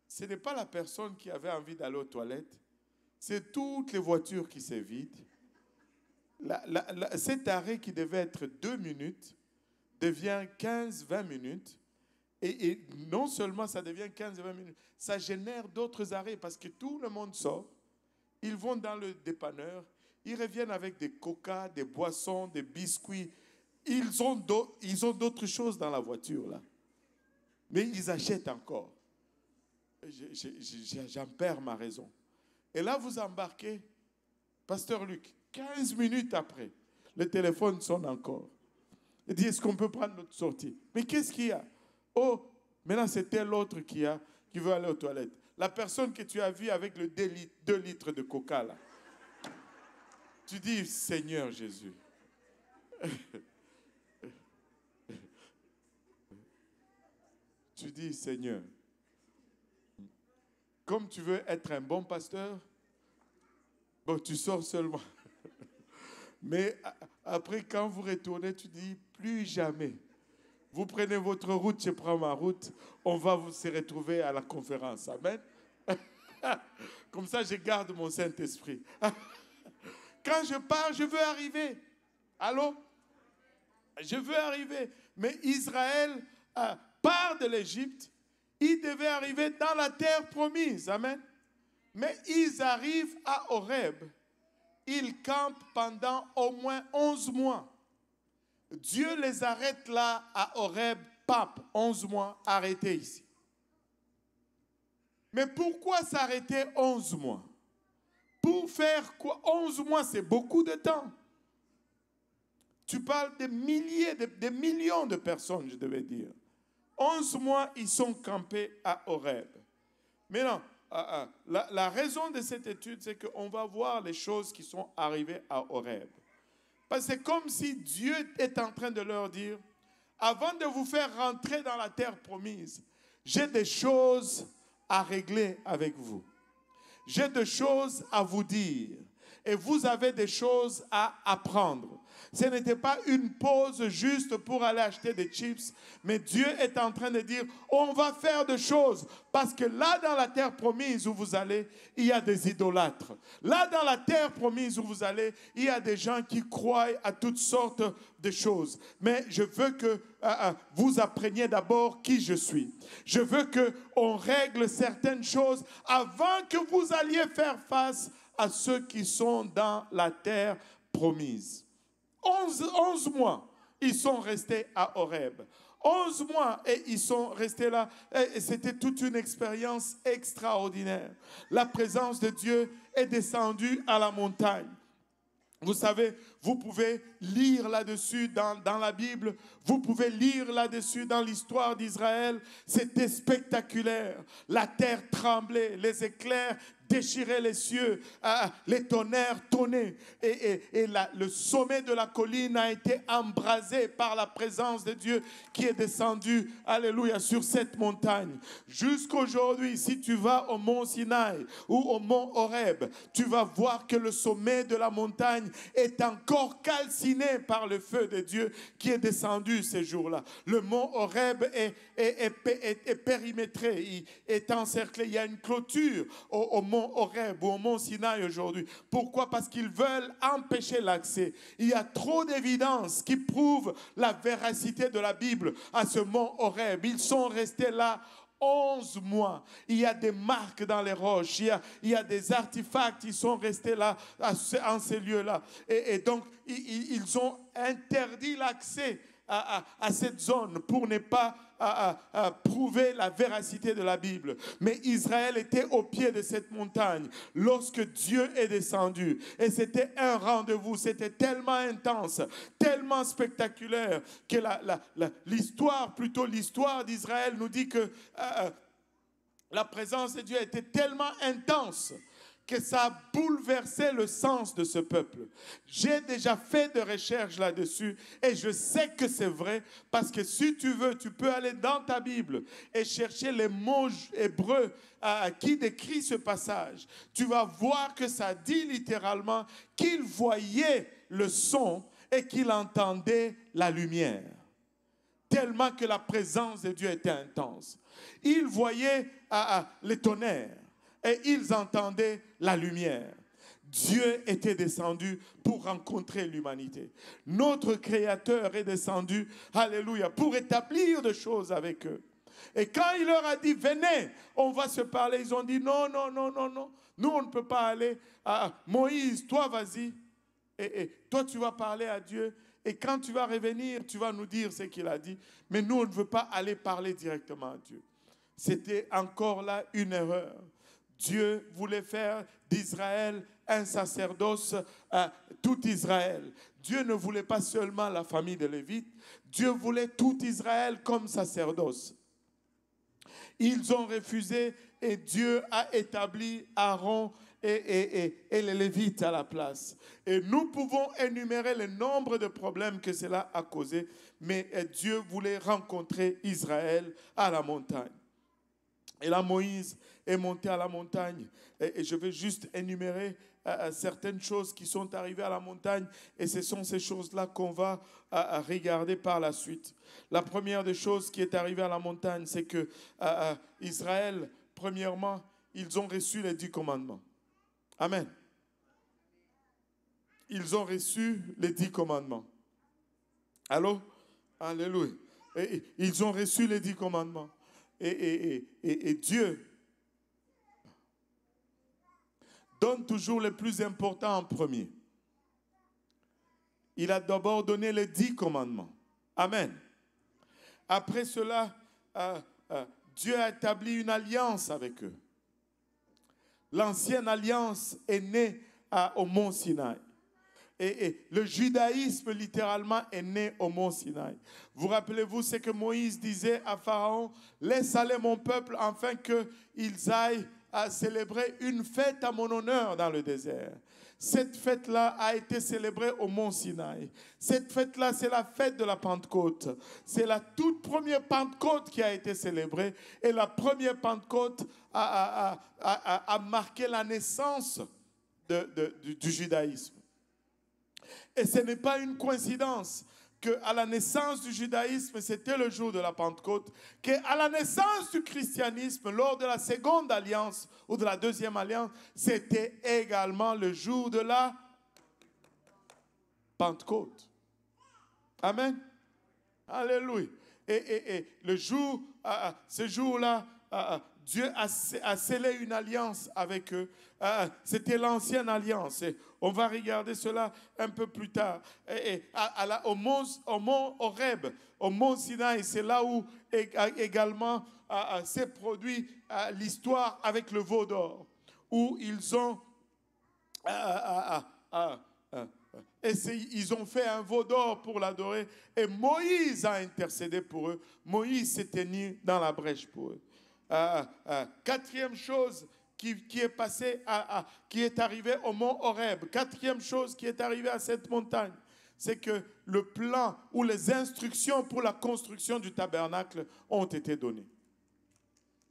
S1: ce n'est pas la personne qui avait envie d'aller aux toilettes. C'est toutes les voitures qui se vident. Cet arrêt qui devait être 2 minutes devient 15-20 minutes. Et non seulement ça devient 15-20 minutes, ça génère d'autres arrêts parce que tout le monde sort. Ils vont dans le dépanneur, ils reviennent avec des coca, des boissons, des biscuits. Ils ont d'autres choses dans la voiture, là. Mais ils achètent encore. J'en perds ma raison. Et là, vous embarquez, Pasteur Luc, 15 minutes après, le téléphone sonne encore. Il dit, est-ce qu'on peut prendre notre sortie? Mais qu'est-ce qu'il y a? Oh, maintenant c'est tel autre qui veut aller aux toilettes. La personne que tu as vue avec le 2 litres de coca, là. Tu dis, Seigneur Jésus. Tu dis, Seigneur, comme tu veux être un bon pasteur, bon, tu sors seulement. Mais après, quand vous retournez, tu dis, plus jamais. Vous prenez votre route, je prends ma route. On va se retrouver à la conférence. Amen. Comme ça, je garde mon Saint-Esprit. Quand je pars, je veux arriver. Allô? Je veux arriver. Mais Israël part de l'Égypte. Il devait arriver dans la terre promise. Amen. Mais ils arrivent à Horeb. Ils campent pendant au moins 11 mois. Dieu les arrête là à Horeb, pape, 11 mois, arrêtés ici. Mais pourquoi s'arrêter 11 mois? Pour faire quoi? 11 mois, c'est beaucoup de temps. Tu parles de milliers, de millions de personnes, je devais dire. 11 mois, ils sont campés à Horeb. Mais non, la raison de cette étude, c'est qu'on va voir les choses qui sont arrivées à Horeb. Parce que c'est comme si Dieu est en train de leur dire, avant de vous faire rentrer dans la terre promise, j'ai des choses à régler avec vous. J'ai des choses à vous dire. Et vous avez des choses à apprendre. Ce n'était pas une pause juste pour aller acheter des chips, mais Dieu est en train de dire, on va faire des choses. Parce que là, dans la terre promise où vous allez, il y a des idolâtres. Là, dans la terre promise où vous allez, il y a des gens qui croient à toutes sortes de choses. Mais je veux que vous appreniez d'abord qui je suis. Je veux qu'on règle certaines choses avant que vous alliez faire face à ceux qui sont dans la terre promise. 11 mois, ils sont restés à Horeb. 11 mois et ils sont restés là. Et c'était toute une expérience extraordinaire. La présence de Dieu est descendue à la montagne. Vous savez, vous pouvez lire là-dessus dans la Bible, vous pouvez lire là-dessus dans l'histoire d'Israël. C'était spectaculaire. La terre tremblait, les éclairs déchiré les cieux, les tonnerres tonnaient, le sommet de la colline a été embrasé par la présence de Dieu qui est descendu, alléluia, sur cette montagne. Jusqu'aujourd'hui, si tu vas au mont Sinaï ou au mont Horeb, tu vas voir que le sommet de la montagne est encore calciné par le feu de Dieu qui est descendu ces jours-là. Le mont Horeb est périmétré, il est encerclé. Il y a une clôture au mont Horeb ou au mont Sinaï aujourd'hui. Pourquoi? Parce qu'ils veulent empêcher l'accès. Il y a trop d'évidences qui prouvent la véracité de la Bible à ce mont Horeb. Ils sont restés là 11 mois. Il y a des marques dans les roches. Il y a des artefacts qui sont restés là, en ces lieux-là. Et donc, ils ont interdit l'accès à cette zone pour ne pas prouver la véracité de la Bible. Mais Israël était au pied de cette montagne lorsque Dieu est descendu. Et c'était un rendez-vous. C'était tellement intense, tellement spectaculaire que l'histoire d'Israël nous dit que la présence de Dieu était tellement intense que ça a bouleversé le sens de ce peuple. J'ai déjà fait des recherches là-dessus et je sais que c'est vrai parce que si tu veux, tu peux aller dans ta Bible et chercher les mots hébreux qui décrit ce passage. Tu vas voir que ça dit littéralement qu'il voyait le son et qu'il entendait la lumière. Tellement que la présence de Dieu était intense. Il voyait les tonnerres. Et ils entendaient la lumière. Dieu était descendu pour rencontrer l'humanité. Notre Créateur est descendu, alléluia, pour établir des choses avec eux. Et quand il leur a dit, venez, on va se parler, ils ont dit, non, non, non, non, non. Nous, on ne peut pas aller. Moïse, toi, vas-y. Et toi, tu vas parler à Dieu. Et quand tu vas revenir, tu vas nous dire ce qu'il a dit. Mais nous, on ne veut pas aller parler directement à Dieu. C'était encore là une erreur. Dieu voulait faire d'Israël un sacerdoce à tout Israël. Dieu ne voulait pas seulement la famille de Lévite. Dieu voulait tout Israël comme sacerdoce. Ils ont refusé et Dieu a établi Aaron et les Lévites à la place. Et nous pouvons énumérer le nombre de problèmes que cela a causé, mais Dieu voulait rencontrer Israël à la montagne. Et là, Moïse est monté à la montagne. Et je vais juste énumérer certaines choses qui sont arrivées à la montagne. Et ce sont ces choses-là qu'on va regarder par la suite. La première des choses qui est arrivée à la montagne, c'est que Israël, premièrement, ils ont reçu les 10 commandements. Amen. Ils ont reçu les 10 commandements. Allô? Alléluia. Et ils ont reçu les 10 commandements. Et Dieu donne toujours le plus important en premier. Il a d'abord donné les 10 commandements. Amen. Après cela, Dieu a établi une alliance avec eux. L'ancienne alliance est née au mont Sinaï. Et le judaïsme, littéralement, est né au mont Sinaï. Vous rappelez-vous ce que Moïse disait à Pharaon? Laisse aller mon peuple afin qu'ils aillent à célébrer une fête à mon honneur dans le désert. Cette fête-là a été célébrée au mont Sinaï. Cette fête-là, c'est la fête de la Pentecôte. C'est la toute première Pentecôte qui a été célébrée. Et la première Pentecôte a marqué la naissance du judaïsme. Et ce n'est pas une coïncidence qu'à la naissance du judaïsme, c'était le jour de la Pentecôte, qu'à la naissance du christianisme, lors de la seconde alliance ou de la deuxième alliance, c'était également le jour de la Pentecôte. Amen. Alléluia. Et le jour, ce jour-là, Dieu a scellé une alliance avec eux. C'était l'ancienne alliance. Et on va regarder cela un peu plus tard. Au mont Horeb, au mont Sinaï, c'est là où également s'est produit l'histoire avec le veau d'or, où ils ont ils ont fait un veau d'or pour l'adorer. Et Moïse a intercédé pour eux. Moïse s'est tenu dans la brèche pour eux. Quatrième chose, qui est passé qui est arrivé au mont Horeb. Quatrième chose qui est arrivée à cette montagne, c'est que le plan ou les instructions pour la construction du tabernacle ont été données.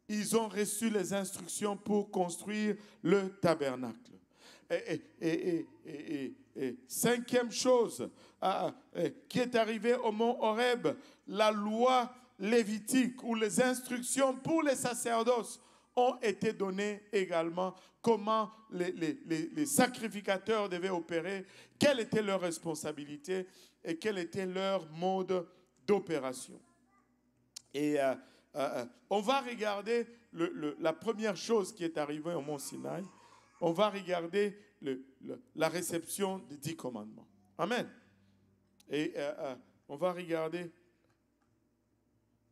S1: Ils ont reçu les instructions pour construire le tabernacle. Et cinquième chose qui est arrivée au mont Horeb, la loi lévitique ou les instructions pour les sacerdoces ont été données également, comment les sacrificateurs devaient opérer, quelle était leur responsabilité et quel était leur mode d'opération. Et on va regarder la première chose qui est arrivée au mont Sinaï. On va regarder la réception des 10 commandements. Amen. Et on va regarder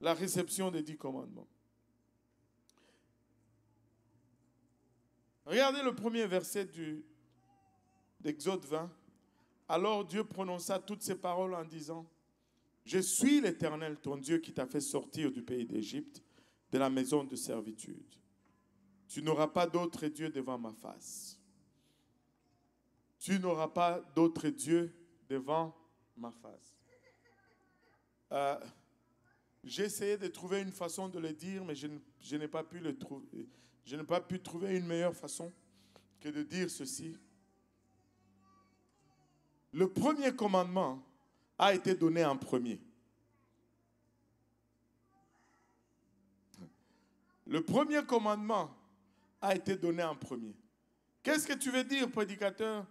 S1: la réception des 10 commandements. Regardez le premier verset d'Exode 20. Alors Dieu prononça toutes ces paroles en disant, « Je suis l'Éternel, ton Dieu, qui t'a fait sortir du pays d'Égypte, de la maison de servitude. Tu n'auras pas d'autre Dieu devant ma face. Tu n'auras pas d'autre Dieu devant ma face. » J'ai essayé de trouver une façon de le dire, mais je n'ai pas pu le trouver. Je n'ai pas pu trouver une meilleure façon que de dire ceci. Le premier commandement a été donné en premier. Le premier commandement a été donné en premier. Qu'est-ce que tu veux dire, prédicateur?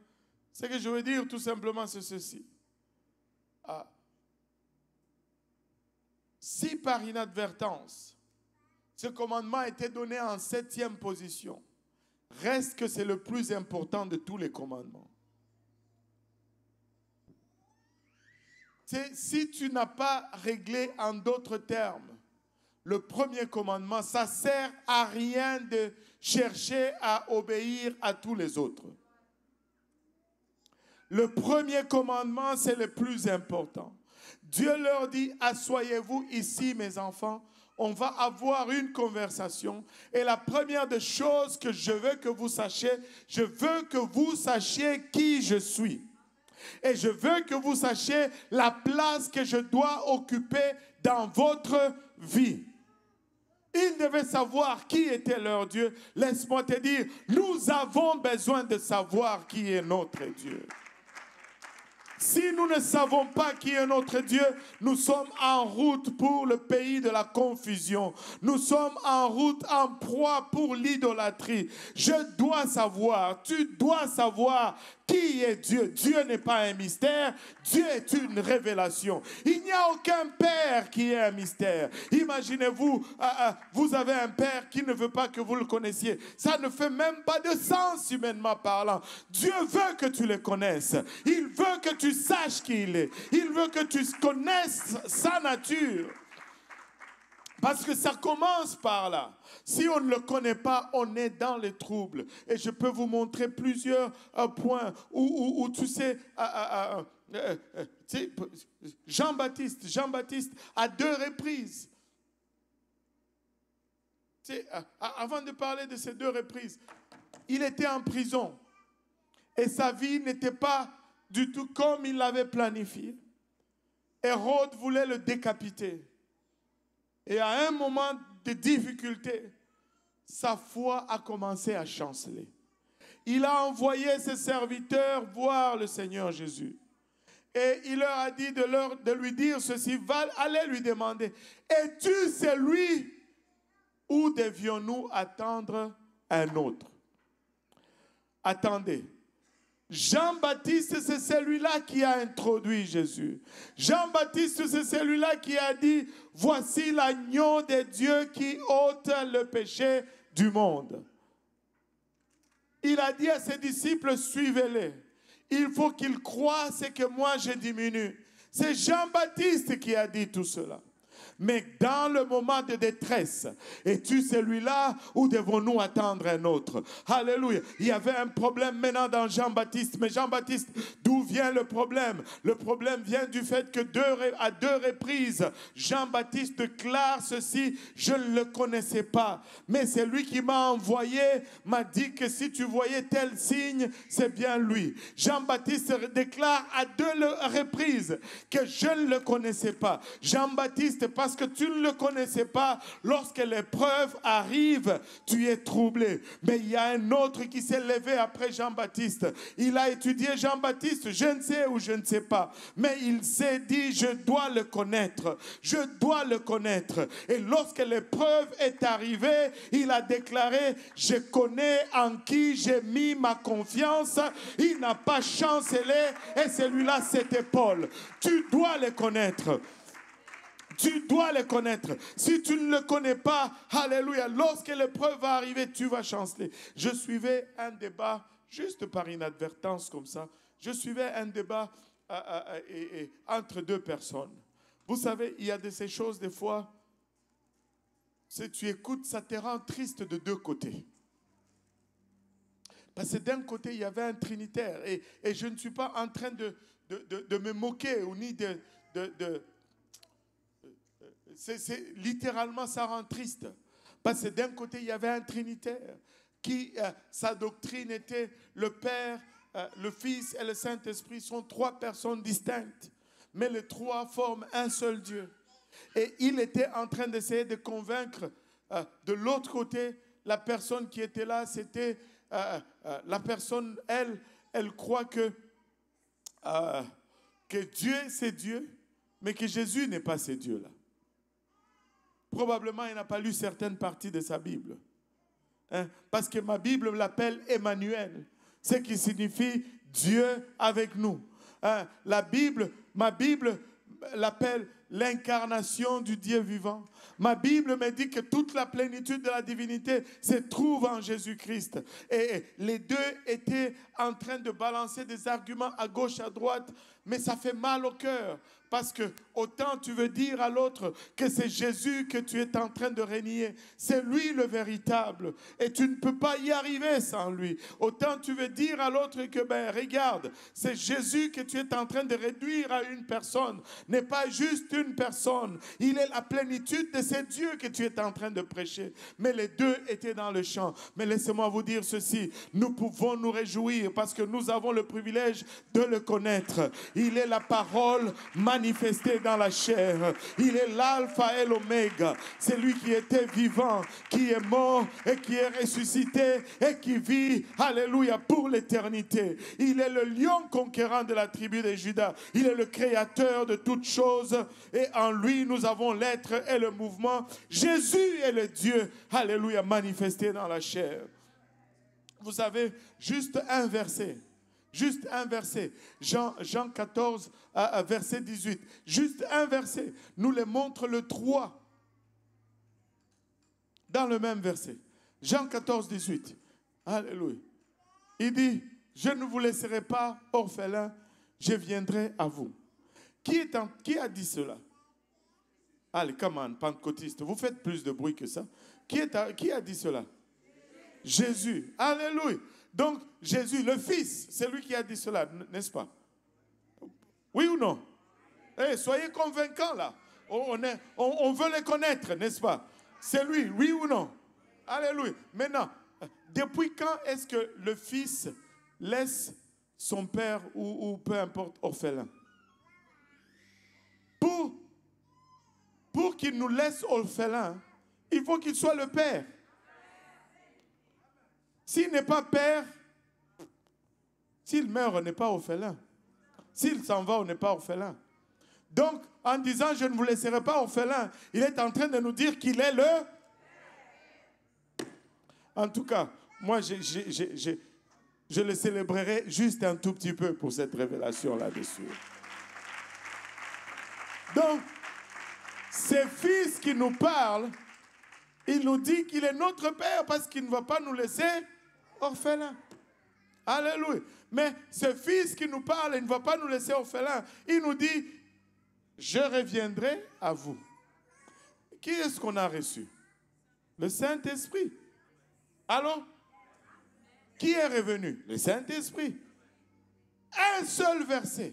S1: Ce que je veux dire tout simplement, c'est ceci. Si par inadvertance, ce commandement a été donné en 7e position, reste que c'est le plus important de tous les commandements. Si tu n'as pas réglé en d'autres termes le premier commandement, ça ne sert à rien de chercher à obéir à tous les autres. Le premier commandement, c'est le plus important. Dieu leur dit, « Assoyez-vous ici, mes enfants. On va avoir une conversation. Et la première des choses que je veux que vous sachiez, je veux que vous sachiez qui je suis. Et je veux que vous sachiez la place que je dois occuper dans votre vie. » Ils devaient savoir qui était leur Dieu. Laisse-moi te dire, nous avons besoin de savoir qui est notre Dieu. Si nous ne savons pas qui est notre Dieu, nous sommes en route pour le pays de la confusion. Nous sommes en route, en proie pour l'idolâtrie. Je dois savoir, tu dois savoir qui est Dieu. Dieu n'est pas un mystère, Dieu est une révélation. Il n'y a aucun père qui est un mystère. Imaginez-vous, vous avez un père qui ne veut pas que vous le connaissiez. Ça ne fait même pas de sens humainement parlant. Dieu veut que tu le connaisses. Il veut que tu saches qui il est. Il veut que tu connaisses sa nature. Parce que ça commence par là. Si on ne le connaît pas, on est dans les troubles. Et je peux vous montrer plusieurs points où tu sais, Jean-Baptiste, à 2 reprises. Avant de parler de ces 2 reprises, il était en prison. Et sa vie n'était pas du tout comme il l'avait planifié. Hérode voulait le décapiter. Et à un moment de difficulté, sa foi a commencé à chanceler. Il a envoyé ses serviteurs voir le Seigneur Jésus. Et il leur a dit de lui dire ceci, allez lui demander, es-tu celui ou devions-nous attendre un autre? Attendez. Jean-Baptiste, c'est celui-là qui a introduit Jésus. Jean-Baptiste, c'est celui-là qui a dit, voici l'agneau de Dieu qui ôte le péché du monde. Il a dit à ses disciples, suivez-les. Il faut qu'ils croient ce que moi je diminue. C'est Jean-Baptiste qui a dit tout cela. Mais dans le moment de détresse, es-tu celui-là ou devons-nous attendre un autre? Alléluia. Il y avait un problème maintenant dans Jean-Baptiste. Mais Jean-Baptiste, d'où vient le problème? Le problème vient du fait que à deux reprises, Jean-Baptiste déclare ceci: je ne le connaissais pas. Mais c'est lui qui m'a envoyé, m'a dit que si tu voyais tel signe, c'est bien lui. Jean-Baptiste déclare à deux reprises que je ne le connaissais pas. Jean-Baptiste, parce que tu ne le connaissais pas, lorsque l'épreuve arrive, tu es troublé. Mais il y a un autre qui s'est levé après Jean-Baptiste. Il a étudié Jean-Baptiste, je ne sais ou je ne sais pas. Mais il s'est dit, je dois le connaître. Je dois le connaître. Et lorsque l'épreuve est arrivée, il a déclaré, je connais en qui j'ai mis ma confiance. Il n'a pas chancelé et celui-là, c'était Paul. Tu dois le connaître. Tu dois le connaître. Si tu ne le connais pas, alléluia, lorsque l'épreuve va arriver, tu vas chanceler. Je suivais un débat, juste par inadvertance comme ça, je suivais un débat entre deux personnes. Vous savez, il y a de ces choses, des fois, si tu écoutes, ça te rend triste de deux côtés. Parce que d'un côté, il y avait un trinitaire. Et je ne suis pas en train de me moquer ou ni littéralement, ça rend triste. Parce que d'un côté, il y avait un trinitaire qui, sa doctrine était le Père, le Fils et le Saint-Esprit sont trois personnes distinctes. Mais les trois forment un seul Dieu. Et il était en train d'essayer de convaincre de l'autre côté, la personne qui était là, c'était la personne, elle croit que Dieu, c'est Dieu, mais que Jésus n'est pas ce Dieu-là. Probablement, il n'a pas lu certaines parties de sa Bible. Hein? Parce que ma Bible l'appelle Emmanuel, ce qui signifie Dieu avec nous. Hein? Ma Bible l'appelle l'incarnation du Dieu vivant. Ma Bible me dit que toute la plénitude de la divinité se trouve en Jésus-Christ. Et les deux étaient en train de balancer des arguments à gauche, à droite, mais ça fait mal au cœur. Parce que autant tu veux dire à l'autre que c'est Jésus que tu es en train de renier. C'est lui le véritable. Et tu ne peux pas y arriver sans lui. Autant tu veux dire à l'autre que, regarde, c'est Jésus que tu es en train de réduire à une personne. N'est pas juste une personne. Il est la plénitude de ce Dieu que tu es en train de prêcher. Mais les deux étaient dans le champ. Mais laissez-moi vous dire ceci. Nous pouvons nous réjouir parce que nous avons le privilège de le connaître. Il est la parole manifesté dans la chair. Il est l'alpha et l'oméga. C'est lui qui était vivant, qui est mort et qui est ressuscité et qui vit, alléluia, pour l'éternité. Il est le lion conquérant de la tribu de Juda. Il est le créateur de toutes choses et en lui nous avons l'être et le mouvement. Jésus est le Dieu, alléluia, manifesté dans la chair. Vous savez, juste un verset. Juste un verset, Jean 14, verset 18. Juste un verset nous le montre le 3 dans le même verset. Jean 14, 18. Alléluia. Il dit, je ne vous laisserai pas orphelins, je viendrai à vous. Qui a dit cela? Allez, come on, pentecôtiste, vous faites plus de bruit que ça. Qui a dit cela? Jésus. Alléluia. Donc, Jésus, le Fils, c'est lui qui a dit cela, n'est-ce pas? Oui ou non? Soyez convaincants là. On veut les connaître, n'est-ce pas? C'est lui, oui ou non? Alléluia. Maintenant, depuis quand est-ce que le Fils laisse son père ou peu importe orphelin? Pour qu'il nous laisse orphelins, il faut qu'il soit le Père. S'il n'est pas père, s'il meurt, on n'est pas orphelin. S'il s'en va, on n'est pas orphelin. Donc, en disant « je ne vous laisserai pas orphelin », il est en train de nous dire qu'il est le... En tout cas, moi, je le célébrerai juste un tout petit peu pour cette révélation là-dessus. Donc, ce Fils qui nous parle, il nous dit qu'il est notre Père parce qu'il ne va pas nous laisser orphelins. Alléluia. Mais ce Fils qui nous parle, il ne va pas nous laisser orphelins. Il nous dit, je reviendrai à vous. Qui est-ce qu'on a reçu? Le Saint-Esprit. Alors, qui est revenu? Le Saint-Esprit. Un seul verset.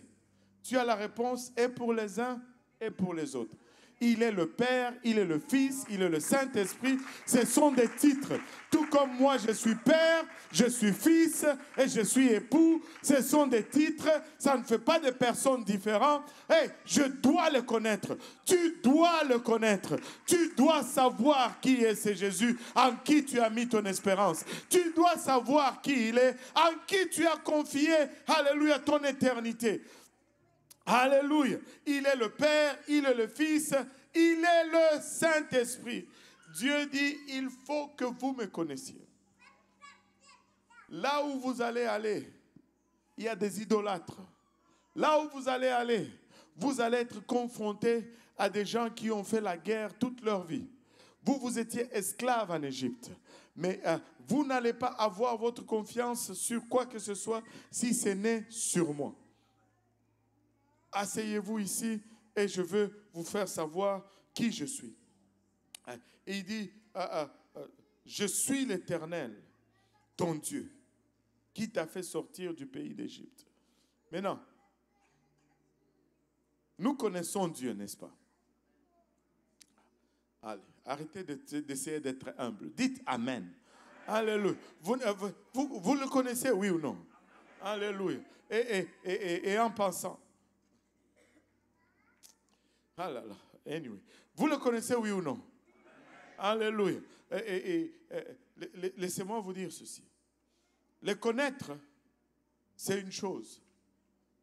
S1: Tu as la réponse et pour les uns et pour les autres. Il est le Père, il est le Fils, il est le Saint-Esprit. Ce sont des titres. Tout comme moi, je suis Père, je suis Fils et je suis époux. Ce sont des titres. Ça ne fait pas de personnes différentes. Hey, je dois le connaître. Tu dois le connaître. Tu dois savoir qui est ce Jésus, en qui tu as mis ton espérance. Tu dois savoir qui il est, en qui tu as confié, alléluia, ton éternité. Alléluia. Il est le Père, il est le Fils, il est le Saint-Esprit. Dieu dit, il faut que vous me connaissiez. Là où vous allez aller, il y a des idolâtres. Là où vous allez aller, vous allez être confrontés à des gens qui ont fait la guerre toute leur vie. Vous étiez esclaves en Égypte. Mais vous n'allez pas avoir votre confiance sur quoi que ce soit si ce n'est sur moi. Asseyez-vous ici et je veux vous faire savoir qui je suis. Et il dit, je suis l'Éternel, ton Dieu, qui t'a fait sortir du pays d'Égypte. Maintenant, nous connaissons Dieu, n'est-ce pas? Allez, arrêtez d'essayer d'être humble. Dites Amen. Alléluia. Vous le connaissez, oui ou non? Alléluia. Et en passant, ah là là, anyway. Vous le connaissez, oui ou non? Alléluia. Laissez-moi vous dire ceci. Le connaître, c'est une chose.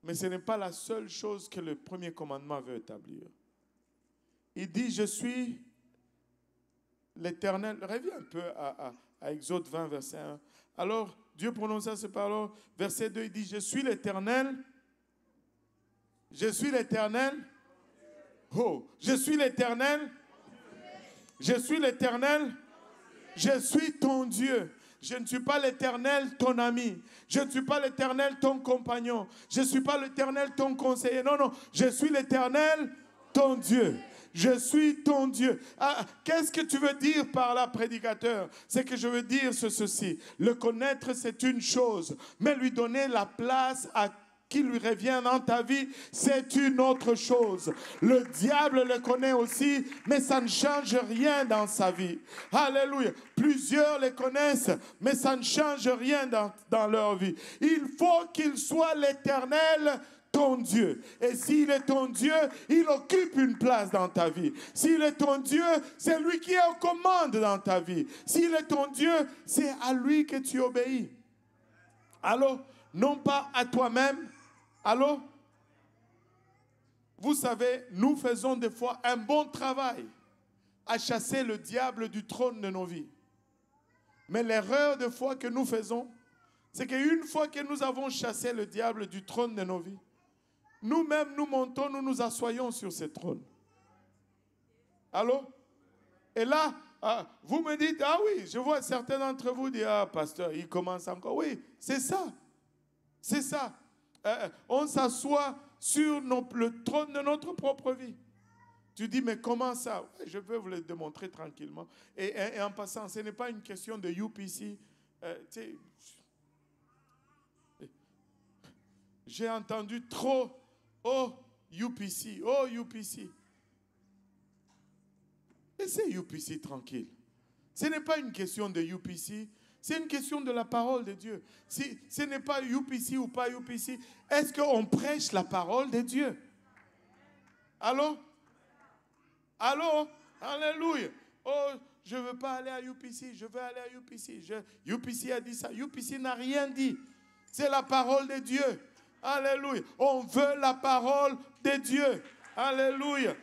S1: Mais ce n'est pas la seule chose que le premier commandement veut établir. Il dit, je suis l'Éternel. Reviens un peu à Exode 20, verset 1. Alors, Dieu prononça ces paroles. Verset 2, il dit, je suis l'Éternel. Je suis l'Éternel. Oh, je suis l'Éternel. Je suis l'Éternel. Je suis ton Dieu. Je ne suis pas l'Éternel, ton ami. Je ne suis pas l'Éternel, ton compagnon. Je ne suis pas l'Éternel, ton conseiller. Non, non. Je suis l'Éternel, ton Dieu. Je suis ton Dieu. Ah, qu'est-ce que tu veux dire par là, prédicateur? C'est que je veux dire ceci. Le connaître, c'est une chose. Mais lui donner la place à qui lui revient dans ta vie, c'est une autre chose. Le diable le connaît aussi, mais ça ne change rien dans sa vie. Alléluia. Plusieurs le connaissent, mais ça ne change rien dans leur vie. Il faut qu'il soit l'Éternel, ton Dieu. Et s'il est ton Dieu, il occupe une place dans ta vie. S'il est ton Dieu, c'est lui qui est aux commandes dans ta vie. S'il est ton Dieu, c'est à lui que tu obéis. Alors, non pas à toi-même. Allô? Vous savez, nous faisons des fois un bon travail à chasser le diable du trône de nos vies. Mais l'erreur de foi que nous faisons, c'est qu'une fois que nous avons chassé le diable du trône de nos vies, nous-mêmes nous montons, nous nous assoyons sur ce trône. Allô? Et là, vous me dites, ah oui, je vois certains d'entre vous dire, ah pasteur, il commence encore. Oui, c'est ça. C'est ça. On s'assoit sur le trône de notre propre vie. Tu dis, mais comment ça? Je peux vous le démontrer tranquillement. Et en passant, ce n'est pas une question de UPC. J'ai entendu trop, oh UPC, oh UPC. Laissez UPC tranquille. Ce n'est pas une question de UPC. C'est une question de la parole de Dieu. Si ce n'est pas UPC ou pas UPC, est-ce qu'on prêche la parole de Dieu? Allô? Allô? Alléluia. Oh, je ne veux pas aller à UPC, je veux aller à UPC. UPC a dit ça. UPC n'a rien dit. C'est la parole de Dieu. Alléluia. On veut la parole de Dieu. Alléluia.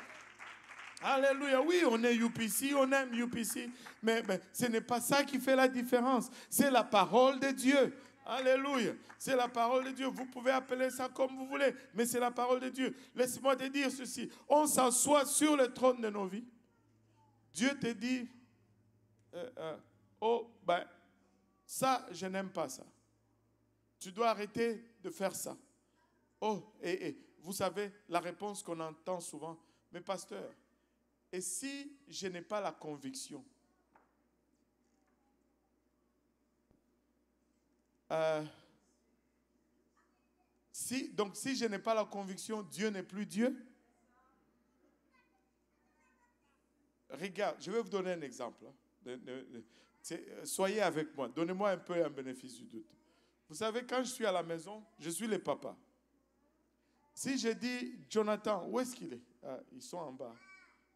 S1: Alléluia. Oui, on est UPC, on aime UPC, mais ce n'est pas ça qui fait la différence. C'est la parole de Dieu. Alléluia. C'est la parole de Dieu. Vous pouvez appeler ça comme vous voulez, mais c'est la parole de Dieu. Laisse-moi te dire ceci. On s'assoit sur le trône de nos vies. Dieu te dit, ça, je n'aime pas ça. Tu dois arrêter de faire ça. Oh, et vous savez, la réponse qu'on entend souvent, mais pasteur, Et si je n'ai pas la conviction, donc si je n'ai pas la conviction, Dieu n'est plus Dieu. Regarde, je vais vous donner un exemple. Soyez avec moi. Donnez-moi un peu un bénéfice du doute. Vous savez, quand je suis à la maison, je suis le papa. Si je dis, Jonathan, où est-ce qu'il est? Ah, ils sont en bas.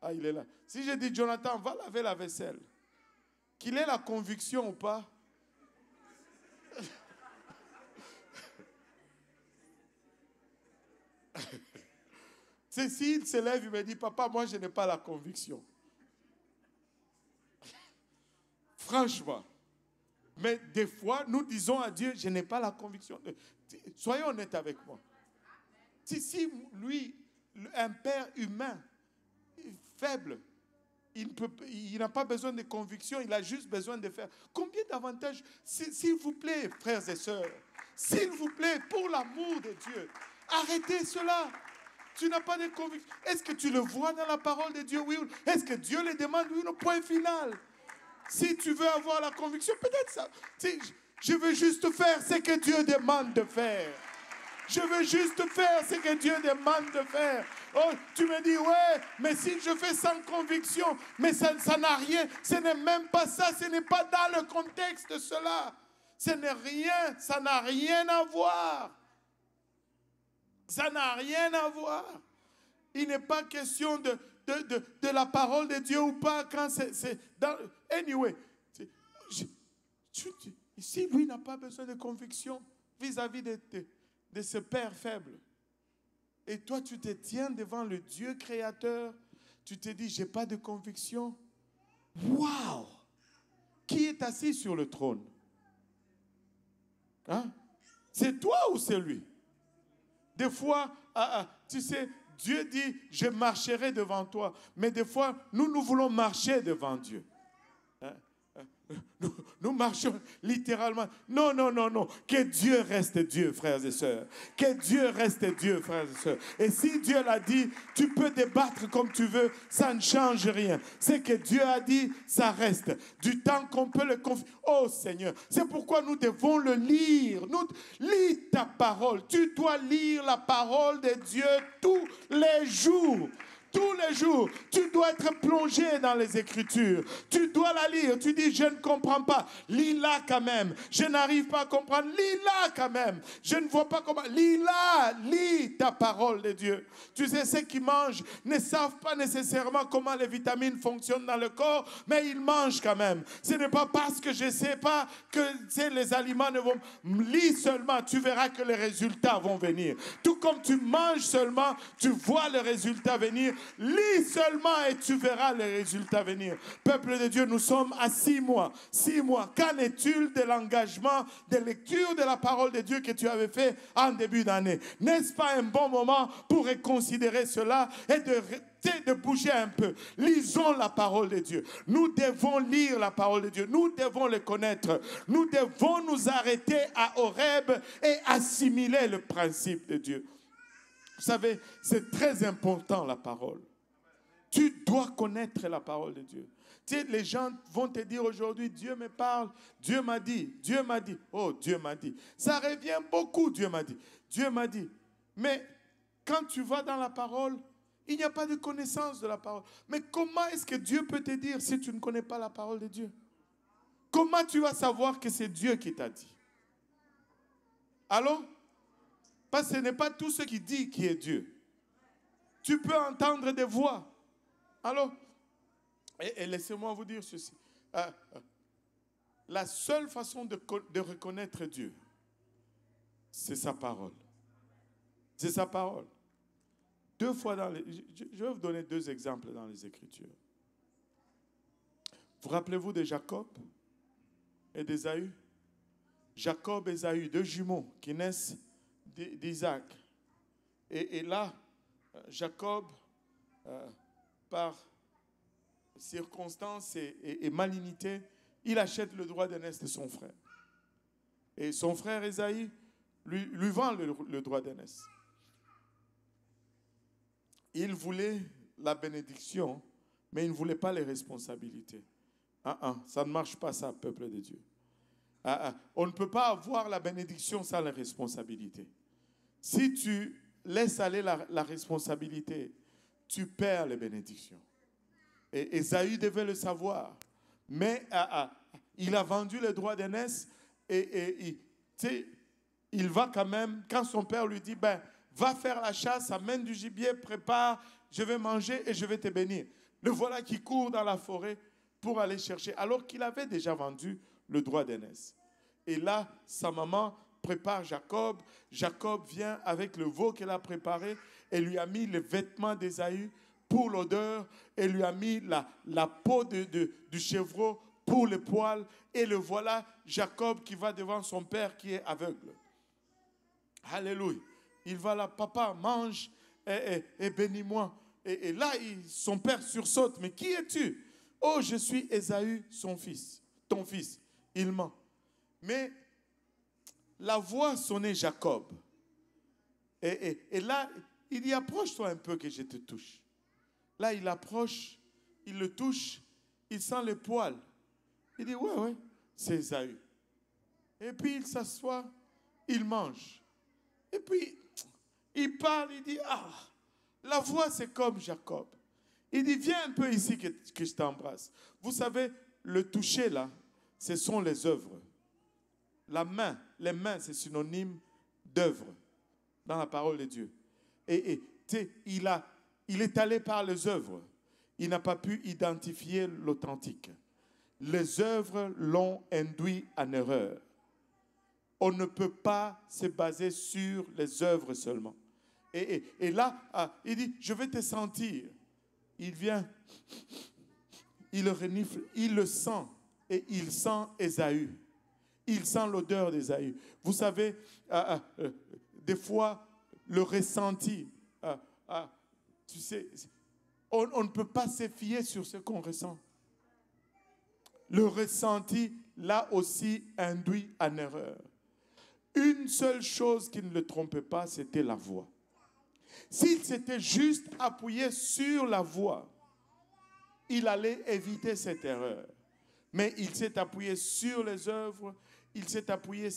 S1: Ah, il est là. Si je dis, Jonathan, va laver la vaisselle, qu'il ait la conviction ou pas, c'est s'il se lève, il me dit, papa, moi, je n'ai pas la conviction. Franchement. Mais des fois, nous disons à Dieu, je n'ai pas la conviction. Soyez honnête avec moi. Si lui, un père humain, faible, il n'a pas besoin de conviction, il a juste besoin de faire. Combien d'avantages, s'il vous plaît, frères et sœurs, s'il vous plaît, pour l'amour de Dieu, arrêtez cela. Tu n'as pas de conviction. Est-ce que tu le vois dans la parole de Dieu? Oui. Est-ce que Dieu le demande? Oui, au point final. Si tu veux avoir la conviction, peut-être ça. Je veux juste faire ce que Dieu demande de faire. Je veux juste faire ce que Dieu demande de faire. Oh, tu me dis, ouais, mais si je fais sans conviction, mais ça n'a rien, ce n'est même pas ça, ce n'est pas dans le contexte de cela. Ce n'est rien, ça n'a rien à voir. Ça n'a rien à voir. Il n'est pas question de la parole de Dieu ou pas quand c'est dans... Anyway, ici, lui n'a pas besoin de conviction vis-à-vis de ce père faible. Et toi, tu te tiens devant le Dieu créateur. Tu te dis, j'ai pas de conviction. Waouh! Qui est assis sur le trône? Hein? C'est toi ou c'est lui? Des fois, tu sais, Dieu dit, je marcherai devant toi. Mais des fois, nous voulons marcher devant Dieu. Hein? Nous marchons littéralement. Non. Que Dieu reste Dieu, frères et sœurs. Que Dieu reste Dieu, frères et sœurs. Et si Dieu l'a dit, tu peux débattre comme tu veux, ça ne change rien. C'est que Dieu a dit, ça reste. Du temps qu'on peut le confier. Oh Seigneur, c'est pourquoi nous devons le lire. Lis ta parole. Tu dois lire la parole de Dieu tous les jours. Tous les jours, tu dois être plongé dans les Écritures. Tu dois la lire. Tu dis, je ne comprends pas. Lis-la quand même. Je n'arrive pas à comprendre. Lis-la quand même. Je ne vois pas comment. Lis-la. Lis ta parole de Dieu. Tu sais, ceux qui mangent ne savent pas nécessairement comment les vitamines fonctionnent dans le corps, mais ils mangent quand même. Ce n'est pas parce que je ne sais pas que les aliments ne vont... Lis seulement, tu verras que les résultats vont venir. Tout comme tu manges seulement, tu vois les résultats venir. Lis seulement et tu verras les résultats venir. Peuple de Dieu, nous sommes à 6 mois. 6 mois. Qu'en est-il de l'engagement de lecture de la parole de Dieu que tu avais fait en début d'année? N'est-ce pas un bon moment pour reconsidérer cela et de bouger un peu? Lisons la parole de Dieu. Nous devons lire la parole de Dieu. Nous devons le connaître. Nous devons nous arrêter à Horeb et assimiler le principe de Dieu. Vous savez, c'est très important la parole. Tu dois connaître la parole de Dieu. Tu sais, les gens vont te dire aujourd'hui, Dieu me parle, Dieu m'a dit, Dieu m'a dit. Oh, Dieu m'a dit. Ça revient beaucoup, Dieu m'a dit. Dieu m'a dit. Mais quand tu vas dans la parole, il n'y a pas de connaissance de la parole. Mais comment est-ce que Dieu peut te dire si tu ne connais pas la parole de Dieu? Comment tu vas savoir que c'est Dieu qui t'a dit? Allô? Parce que ce n'est pas tout ce qui dit qui est Dieu. Tu peux entendre des voix. Alors, et laissez-moi vous dire ceci. La seule façon de reconnaître Dieu, c'est sa parole. C'est sa parole. 2 fois dans les... Je vais vous donner 2 exemples dans les Écritures. Vous rappelez-vous de Jacob et d'Ésaü? Jacob et Ésaü, 2 jumeaux qui naissent d'Isaac. Et là, Jacob, par circonstance et malignité, il achète le droit d'aînesse de son frère. Et son frère Ésaü lui vend le droit d'aînesse. Il voulait la bénédiction mais il ne voulait pas les responsabilités. Ça ne marche pas ça, peuple de Dieu. On ne peut pas avoir la bénédiction sans les responsabilités. Si tu laisses aller la responsabilité, tu perds les bénédictions. Et Ésaü devait le savoir. Mais il a vendu les droits d'aînesse et il va quand même, quand son père lui dit, va faire la chasse, amène du gibier, prépare, je vais manger et je vais te bénir. Le voilà qui court dans la forêt pour aller chercher, alors qu'il avait déjà vendu le droit d'aînesse. Et là, sa maman prépare Jacob. Jacob vient avec le veau qu'elle a préparé et lui a mis les vêtements d'Ésaü pour l'odeur et lui a mis la peau du chevreau pour le poil. Et le voilà, Jacob qui va devant son père qui est aveugle. Alléluia. Il va là, papa, mange et bénis-moi. Et là, son père sursaute. Mais qui es-tu? Oh, je suis Ésaü, son fils, ton fils. Il ment. Mais la voix sonnait Jacob. Et là, il dit, approche-toi un peu que je te touche. Là, il approche, il le touche, il sent le poil. Il dit, ouais, c'est Ésaü. Et puis, il s'assoit, il mange. Et puis, il parle, il dit, la voix, c'est comme Jacob. Il dit, viens un peu ici que je t'embrasse. Vous savez, le toucher, là, ce sont les œuvres. La main, les mains, c'est synonyme d'œuvre dans la parole de Dieu. Et il est allé par les œuvres. Il n'a pas pu identifier l'authentique. Les œuvres l'ont induit en erreur. On ne peut pas se baser sur les œuvres seulement. Et là, il dit, je vais te sentir. Il vient, il le renifle, il le sent. Et il sent Ésaü. Il sent l'odeur d'Ésaü. Vous savez, des fois, le ressenti, tu sais, on ne peut pas se fier sur ce qu'on ressent. Le ressenti, là aussi, induit en erreur. Une seule chose qui ne le trompait pas, c'était la voix. S'il s'était juste appuyé sur la voix, il allait éviter cette erreur. Mais il s'est appuyé sur les œuvres, il s'est appuyé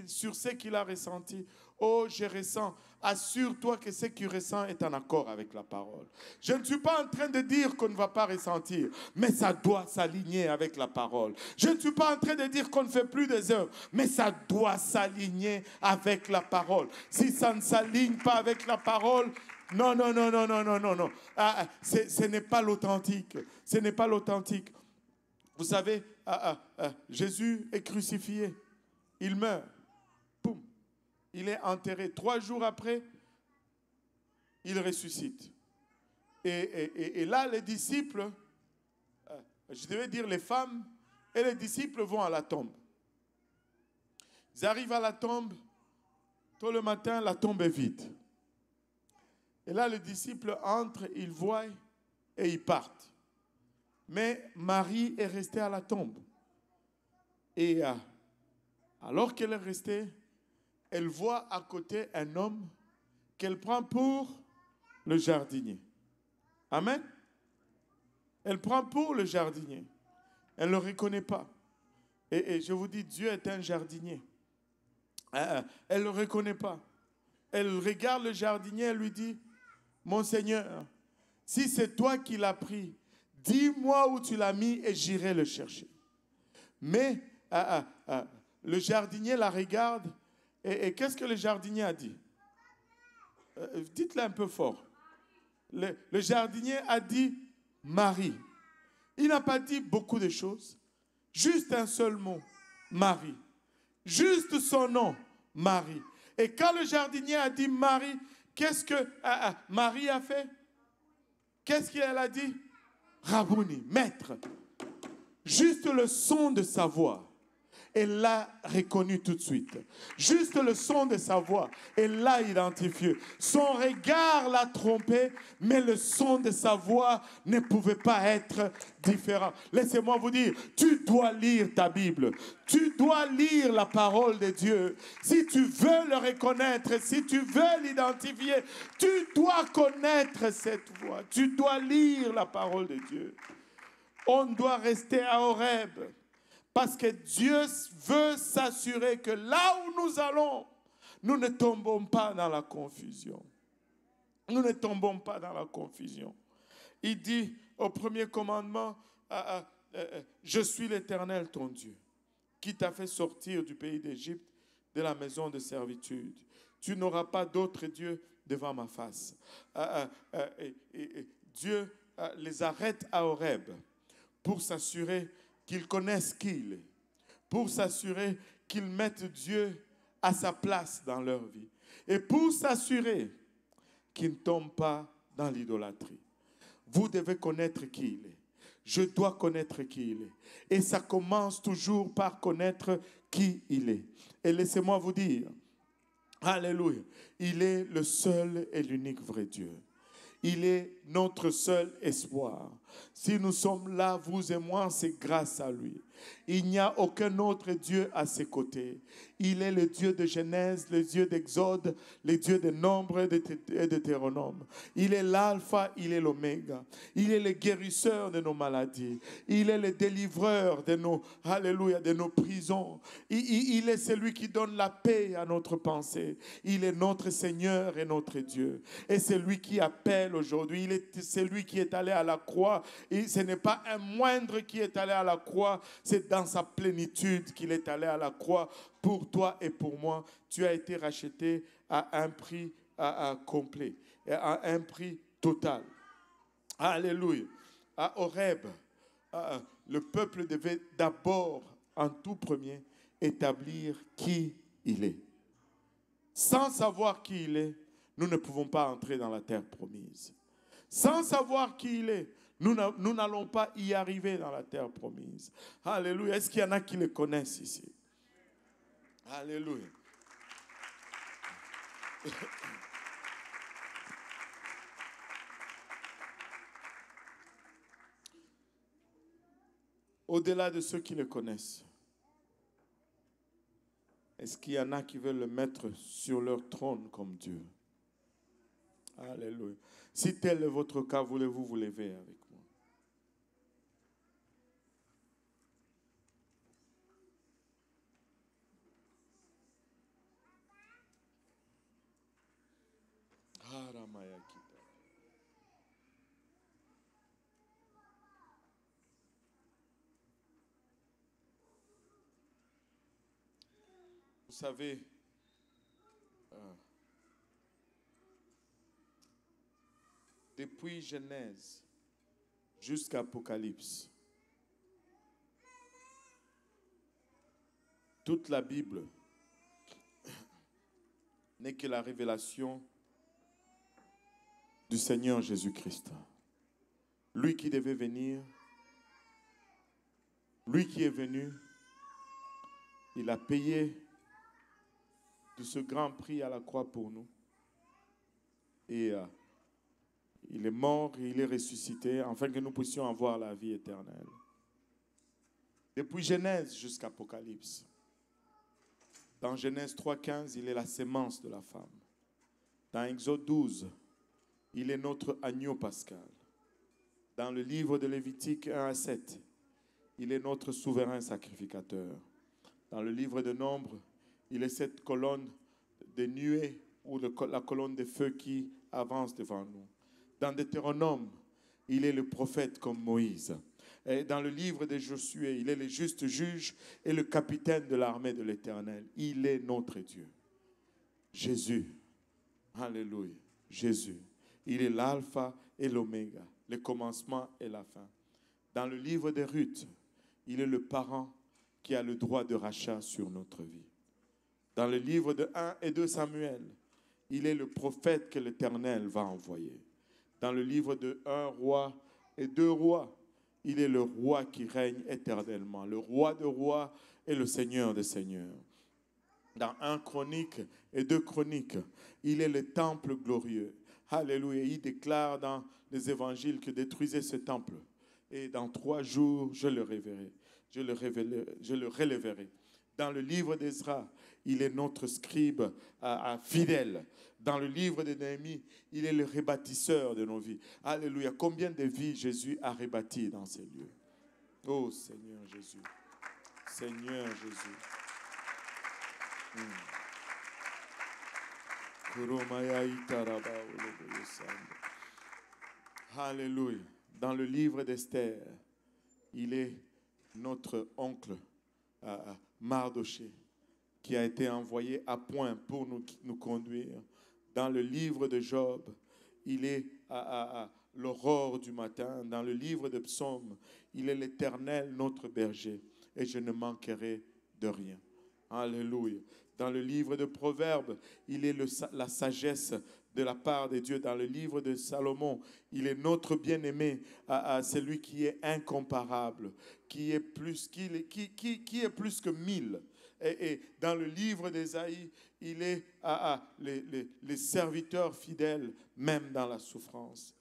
S1: sur ce qu'il a ressenti. Oh, je ressens. Assure-toi que ce qu'il ressent est en accord avec la parole. Je ne suis pas en train de dire qu'on ne va pas ressentir, mais ça doit s'aligner avec la parole. Je ne suis pas en train de dire qu'on ne fait plus des œuvres, mais ça doit s'aligner avec la parole. Si ça ne s'aligne pas avec la parole, non. Ce n'est pas l'authentique. Ce n'est pas l'authentique. Vous savez, Jésus est crucifié. Il meurt. Poum. Il est enterré. 3 jours après, il ressuscite. Et là, les disciples, je devais dire les femmes, et les disciples vont à la tombe. Ils arrivent à la tombe. Tôt le matin, la tombe est vide. Et là, les disciples entrent, ils voient et ils partent. Mais Marie est restée à la tombe. Et alors qu'elle est restée, elle voit à côté un homme qu'elle prend pour le jardinier. Amen. Elle prend pour le jardinier. Elle ne le reconnaît pas. Et je vous dis, Dieu est un jardinier. Elle ne le reconnaît pas. Elle regarde le jardinier et lui dit, mon Seigneur, si c'est toi qui l'as pris, dis-moi où tu l'as mis et j'irai le chercher. Mais le jardinier la regarde et qu'est-ce que le jardinier a dit? Dites-le un peu fort. Le jardinier a dit Marie. Il n'a pas dit beaucoup de choses. Juste un seul mot, Marie. Juste son nom, Marie. Et quand le jardinier a dit Marie, qu'est-ce que Marie a fait? Qu'est-ce qu'elle a dit? Rabouni, maître. Juste le son de sa voix. elle l'a reconnu tout de suite. Juste le son de sa voix, elle l'a identifié. Son regard l'a trompé, mais le son de sa voix ne pouvait pas être différent. Laissez-moi vous dire, tu dois lire ta Bible. Tu dois lire la parole de Dieu. Si tu veux le reconnaître, si tu veux l'identifier, tu dois connaître cette voix. Tu dois lire la parole de Dieu. On doit rester à Horeb parce que Dieu veut s'assurer que là où nous allons, nous ne tombons pas dans la confusion. Nous ne tombons pas dans la confusion. Il dit au premier commandement, je suis l'Éternel ton Dieu, qui t'a fait sortir du pays d'Égypte, de la maison de servitude. Tu n'auras pas d'autre Dieu devant ma face. Dieu les arrête à Horeb pour s'assurer qu'ils connaissent qui il est, pour s'assurer qu'ils mettent Dieu à sa place dans leur vie et pour s'assurer qu'ils ne tombent pas dans l'idolâtrie. Vous devez connaître qui il est. Je dois connaître qui il est. Et ça commence toujours par connaître qui il est. Et laissez-moi vous dire, alléluia, il est le seul et l'unique vrai Dieu. Il est notre seul espoir. Si nous sommes là, vous et moi, c'est grâce à lui. Il n'y a aucun autre Dieu à ses côtés. Il est le Dieu de Genèse, le Dieu d'Exode, le Dieu de Nombre et de Deutéronome. Il est l'alpha, il est l'oméga. Il est le guérisseur de nos maladies. Il est le délivreur de nos, alléluia, de nos prisons. Il est celui qui donne la paix à notre pensée. Il est notre Seigneur et notre Dieu. Et c'est lui qui appelle aujourd'hui. C'est lui qui est allé à la croix. Et ce n'est pas un moindre qui est allé à la croix. C'est dans sa plénitude qu'il est allé à la croix pour toi et pour moi. Tu as été racheté à un prix complet, à un prix total. Alléluia. À Horeb, le peuple devait d'abord, en tout premier, établir qui il est. Sans savoir qui il est, nous ne pouvons pas entrer dans la terre promise. Sans savoir qui il est, nous n'allons pas y arriver dans la terre promise. Alléluia. Est-ce qu'il y en a qui le connaissent ici? Alléluia. Au-delà de ceux qui le connaissent, est-ce qu'il y en a qui veulent le mettre sur leur trône comme Dieu? Alléluia. Si tel est votre cas, voulez-vous vous lever avec moi? Vous savez, depuis Genèse jusqu'à Apocalypse, toute la Bible n'est que la révélation du Seigneur Jésus-Christ. Lui qui devait venir, lui qui est venu, il a payé de ce grand prix à la croix pour nous. Et il est mort et il est ressuscité afin que nous puissions avoir la vie éternelle. Depuis Genèse jusqu'à Apocalypse. Dans Genèse 3,15, il est la sémence de la femme. Dans Exode 12, il est notre agneau pascal. Dans le livre de Lévitique 1-7, il est notre souverain sacrificateur. Dans le livre de Nombre, il est cette colonne de nuée ou la colonne de feu qui avance devant nous. Dans Deutéronome, il est le prophète comme Moïse. Et dans le livre de Josué, il est le juste juge et le capitaine de l'armée de l'Éternel. Il est notre Dieu. Jésus. Alléluia. Jésus. Il est l'alpha et l'oméga, le commencement et la fin. Dans le livre de Ruth, il est le parent qui a le droit de rachat sur notre vie. Dans le livre de 1 et 2 Samuel, il est le prophète que l'Éternel va envoyer. Dans le livre de 1 roi et 2 rois, il est le roi qui règne éternellement, le roi de rois et le Seigneur des Seigneurs. Dans 1 Chronique et 2 Chroniques, il est le temple glorieux. Alléluia. Il déclare dans les évangiles que détruisez ce temple. Et dans 3 jours, je le révélerai. Je le relèverai. Dans le livre d'Ezra, il est notre scribe fidèle. Dans le livre de Néhémie, il est le rebâtisseur de nos vies. Alléluia. Combien de vies Jésus a rebâties dans ces lieux? Oh Seigneur Jésus. Seigneur Jésus. Alléluia. Dans le livre d'Esther, il est notre oncle Mardoché qui a été envoyé à point pour nous conduire. Dans le livre de Job, il est l'aurore du matin. Dans le livre de Psaumes, il est l'Éternel, notre berger, et je ne manquerai de rien. Alléluia. Dans le livre de Proverbes, il est la sagesse de la part de Dieu. Dans le livre de Salomon, il est notre bien-aimé, celui qui est incomparable, qui est plus que 1000. Et dans le livre d'Ésaïe, il est les serviteurs fidèles, même dans la souffrance.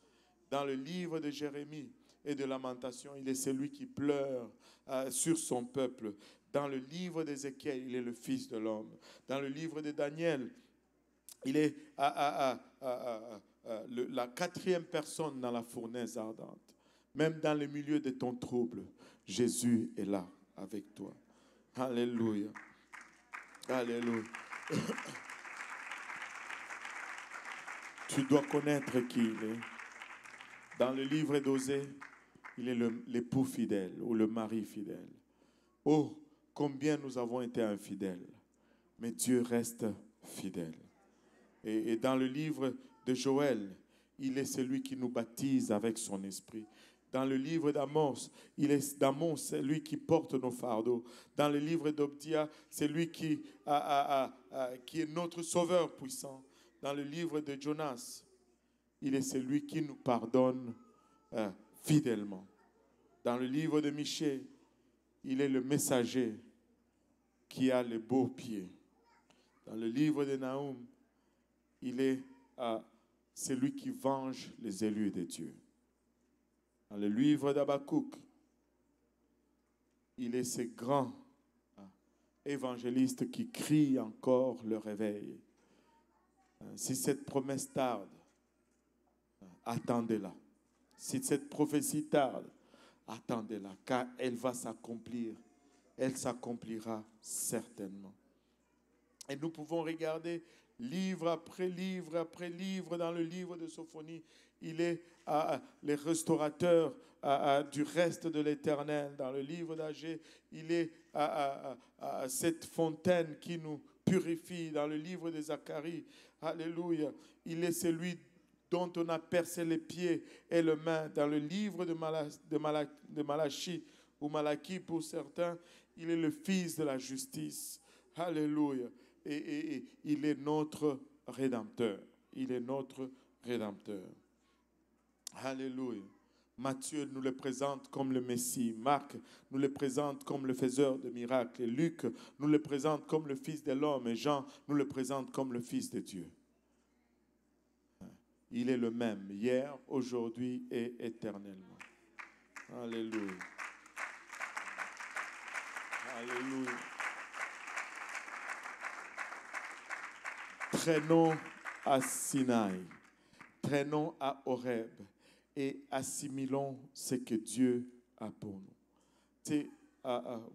S1: Dans le livre de Jérémie et de Lamentation, il est celui qui pleure sur son peuple. Dans le livre d'Ézéchiel, il est le Fils de l'homme. Dans le livre de Daniel, il est la 4e personne dans la fournaise ardente. Même dans le milieu de ton trouble, Jésus est là avec toi. Alléluia. Alléluia. Tu dois connaître qui il est. Dans le livre d'Osée, il est l'époux fidèle ou le mari fidèle. Oh, combien nous avons été infidèles, mais Dieu reste fidèle. Et dans le livre de Joël, il est celui qui nous baptise avec son esprit. Dans le livre d'Amos, il est c'est lui qui porte nos fardeaux. Dans le livre d'Obdia, c'est lui qui est notre sauveur puissant. Dans le livre de Jonas, il est celui qui nous pardonne fidèlement. Dans le livre de Michée, il est le messager qui a les beaux pieds. Dans le livre de Nahum, il est celui qui venge les élus de Dieu. Dans le livre d'Habakkuk, il est ce grand évangéliste qui crie encore le réveil. Si cette promesse tarde, attendez-la. Si cette prophétie tarde, attendez-la, car elle va s'accomplir. Elle s'accomplira certainement. Et nous pouvons regarder livre après livre après livre dans le livre de Sophonie. Il est le restaurateur du reste de l'Éternel. Dans le livre d'Agé, il est cette fontaine qui nous purifie. Dans le livre de Zacharie, alléluia, il est celui dont on a percé les pieds et les mains. Dans le livre de Malachie, ou Malachie pour certains, il est le fils de la justice. Alléluia. Et il est notre Rédempteur. Il est notre Rédempteur. Alléluia. Matthieu nous le présente comme le Messie. Marc nous le présente comme le faiseur de miracles. Et Luc nous le présente comme le Fils de l'homme. Et Jean nous le présente comme le Fils de Dieu. Il est le même, hier, aujourd'hui et éternellement. Alléluia. Alléluia. Traînons à Sinaï, traînons à Horeb et assimilons ce que Dieu a pour nous.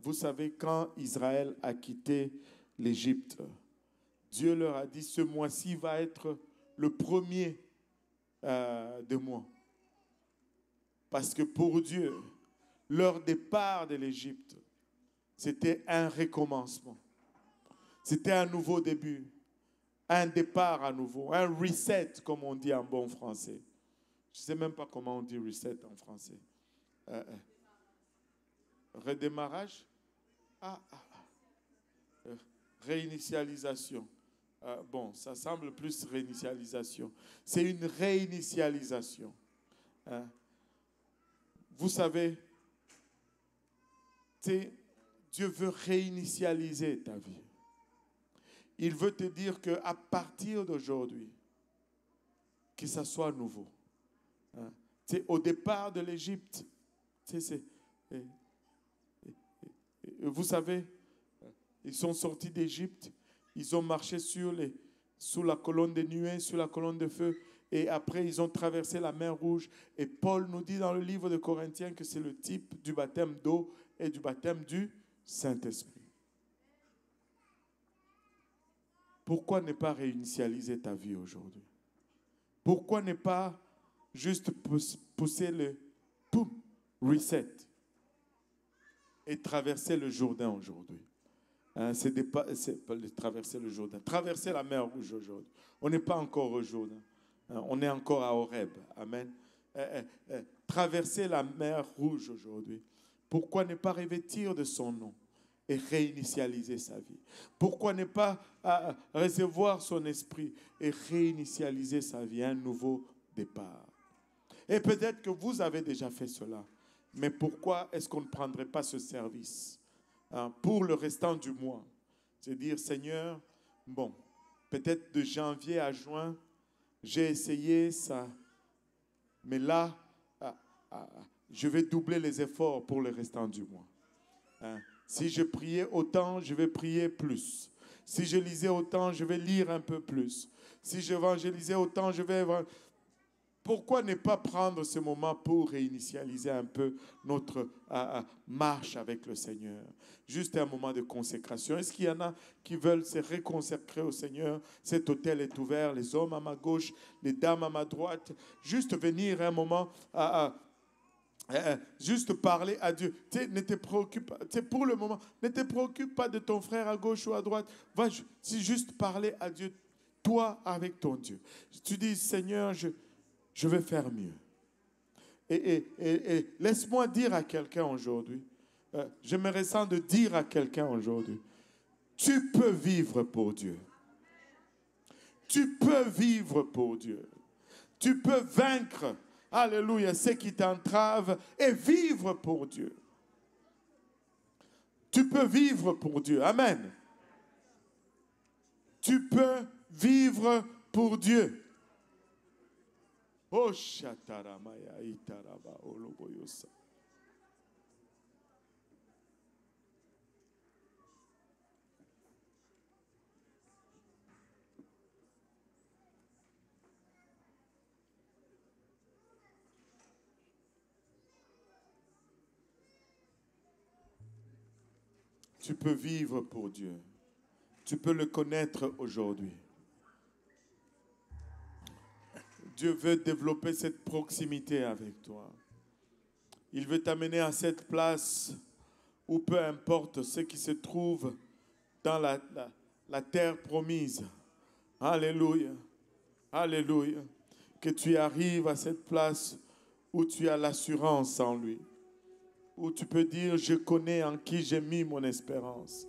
S1: Vous savez, quand Israël a quitté l'Égypte, Dieu leur a dit, ce mois-ci va être le premier de mois. Parce que pour Dieu, leur départ de l'Égypte, c'était un recommencement. C'était un nouveau début. Un départ à nouveau, un reset, comme on dit en bon français. Je ne sais même pas comment on dit reset en français. Redémarrage? Réinitialisation. Bon, ça semble plus réinitialisation. C'est une réinitialisation. Vous savez, Dieu veut réinitialiser ta vie. Il veut te dire qu'à partir d'aujourd'hui, que ça soit nouveau. Hein? Au départ de l'Égypte, vous savez, ils sont sortis d'Égypte, ils ont marché sous la colonne de nuée, sous la colonne de feu, et après ils ont traversé la mer Rouge. Et Paul nous dit dans le livre de Corinthiens que c'est le type du baptême d'eau et du baptême du Saint-Esprit. Pourquoi ne pas réinitialiser ta vie aujourd'hui? Pourquoi ne pas juste pousser le reset et traverser le Jourdain aujourd'hui? C'est pas traverser le Jourdain, traverser la mer Rouge aujourd'hui. On n'est pas encore au Jourdain, on est encore à Horeb. Amen. Traverser la mer Rouge aujourd'hui. Pourquoi ne pas revêtir de son nom et réinitialiser sa vie? Pourquoi ne pas recevoir son esprit et réinitialiser sa vie, un nouveau départ? Et peut-être que vous avez déjà fait cela, mais pourquoi est-ce qu'on ne prendrait pas ce service pour le restant du mois? C'est dire, Seigneur, bon, peut-être de janvier à juin, j'ai essayé ça, mais là, je vais doubler les efforts pour le restant du mois. Si je priais autant, je vais prier plus. Si je lisais autant, je vais lire un peu plus. Si j'évangélisais autant, je vais... Pourquoi ne pas prendre ce moment pour réinitialiser un peu notre marche avec le Seigneur? Juste un moment de consécration. Est-ce qu'il y en a qui veulent se reconsacrer au Seigneur? Cet hôtel est ouvert, les hommes à ma gauche, les dames à ma droite. Juste venir un moment juste parler à Dieu. Ne te préoccupe, pour le moment, ne te préoccupe pas de ton frère à gauche ou à droite. Va juste parler à Dieu, toi avec ton Dieu. Tu dis, Seigneur, je vais faire mieux. Et laisse-moi dire à quelqu'un aujourd'hui, je me ressens de dire à quelqu'un aujourd'hui, tu peux vivre pour Dieu. Tu peux vivre pour Dieu. Tu peux vaincre, alléluia, ce qui t'entrave et vivre pour Dieu. Tu peux vivre pour Dieu. Amen. Tu peux vivre pour Dieu. Oh, Shataramaya Itaraba Oloboyosa. Tu peux vivre pour Dieu. Tu peux le connaître aujourd'hui. Dieu veut développer cette proximité avec toi. Il veut t'amener à cette place où peu importe ce qui se trouve dans la terre promise. Alléluia. Alléluia. Que tu arrives à cette place où tu as l'assurance en lui. Où tu peux dire, je connais en qui j'ai mis mon espérance.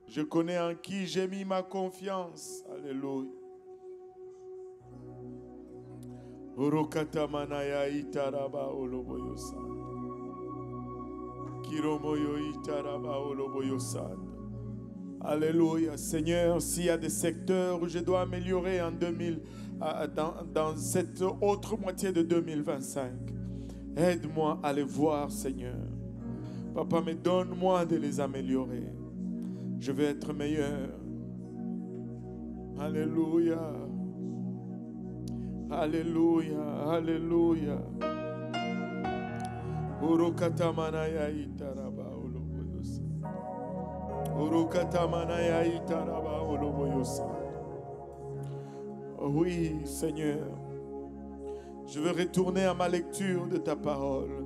S1: Je connais en qui j'ai mis ma confiance. Alléluia. Urokatamanaya itaraba oloboyosa. Kiromoyo itaraba oloboyosa. Alléluia. Seigneur, s'il y a des secteurs où je dois améliorer dans cette autre moitié de 2025, aide-moi à les voir, Seigneur. Papa, mais donne-moi de les améliorer. Je veux être meilleur. Alléluia. Alléluia. Alléluia. Urokatamanaya itaraba oloboyosa. Urokatamanaya itaraba oloboyosa. Oui, Seigneur. Je veux retourner à ma lecture de ta parole.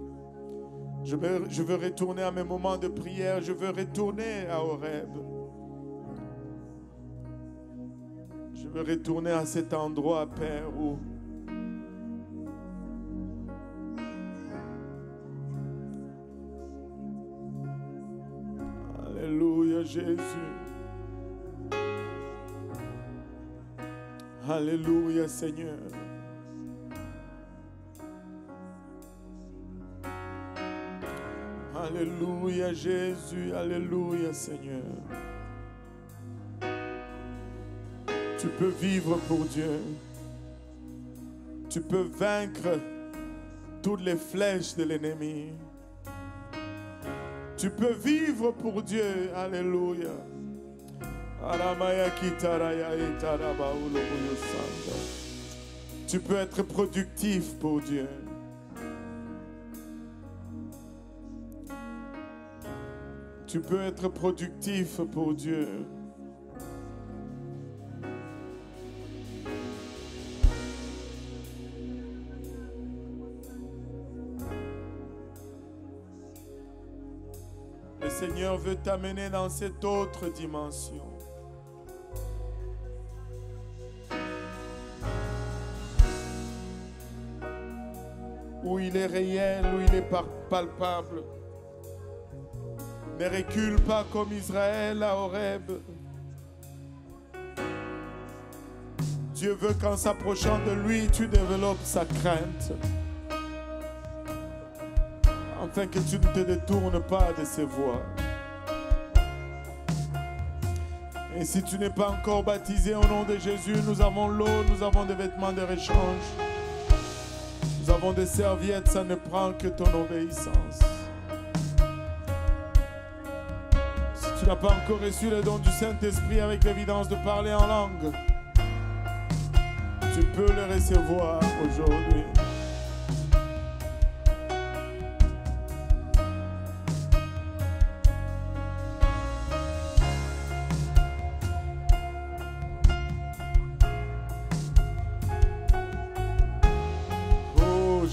S1: Je veux retourner à mes moments de prière. Je veux retourner à Horeb. Je veux retourner à cet endroit, Père, où Alléluia, Jésus. Alléluia, Seigneur. Alléluia Jésus, alléluia Seigneur. Tu peux vivre pour Dieu. Tu peux vaincre toutes les flèches de l'ennemi. Tu peux vivre pour Dieu. Alléluia. Tu peux être productif pour Dieu. Tu peux être productif pour Dieu. Le Seigneur veut t'amener dans cette autre dimension. Où il est réel, où il est palpable. Ne recule pas comme Israël à Horeb. Dieu veut qu'en s'approchant de lui, tu développes sa crainte. Afin que tu ne te détournes pas de ses voies. Et si tu n'es pas encore baptisé au nom de Jésus, nous avons l'eau, nous avons des vêtements de rechange. Nous avons des serviettes, ça ne prend que ton obéissance. Si tu n'as pas encore reçu le don du Saint-Esprit avec l'évidence de parler en langue, tu peux le recevoir aujourd'hui.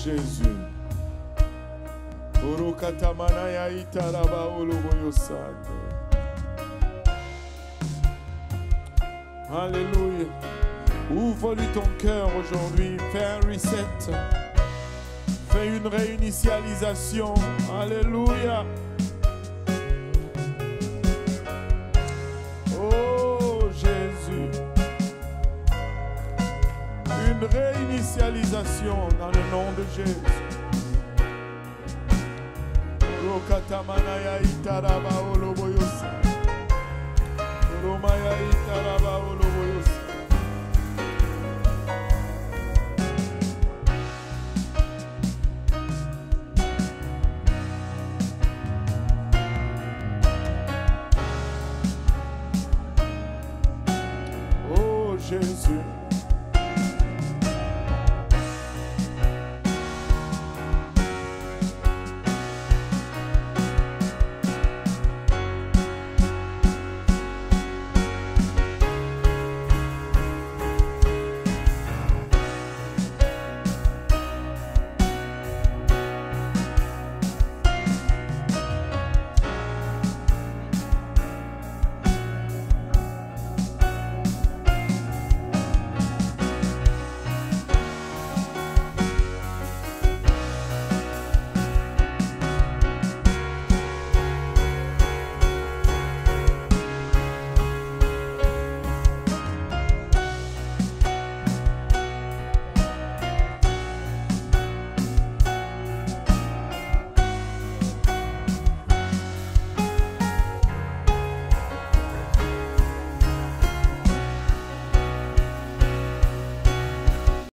S1: Jésus. Alléluia. Ouvre-lui ton cœur aujourd'hui. Fais un reset. Fais une réinitialisation. Alléluia. Oh Jésus. Une réinitialisation dans le nom de Jésus. Oh Jésus.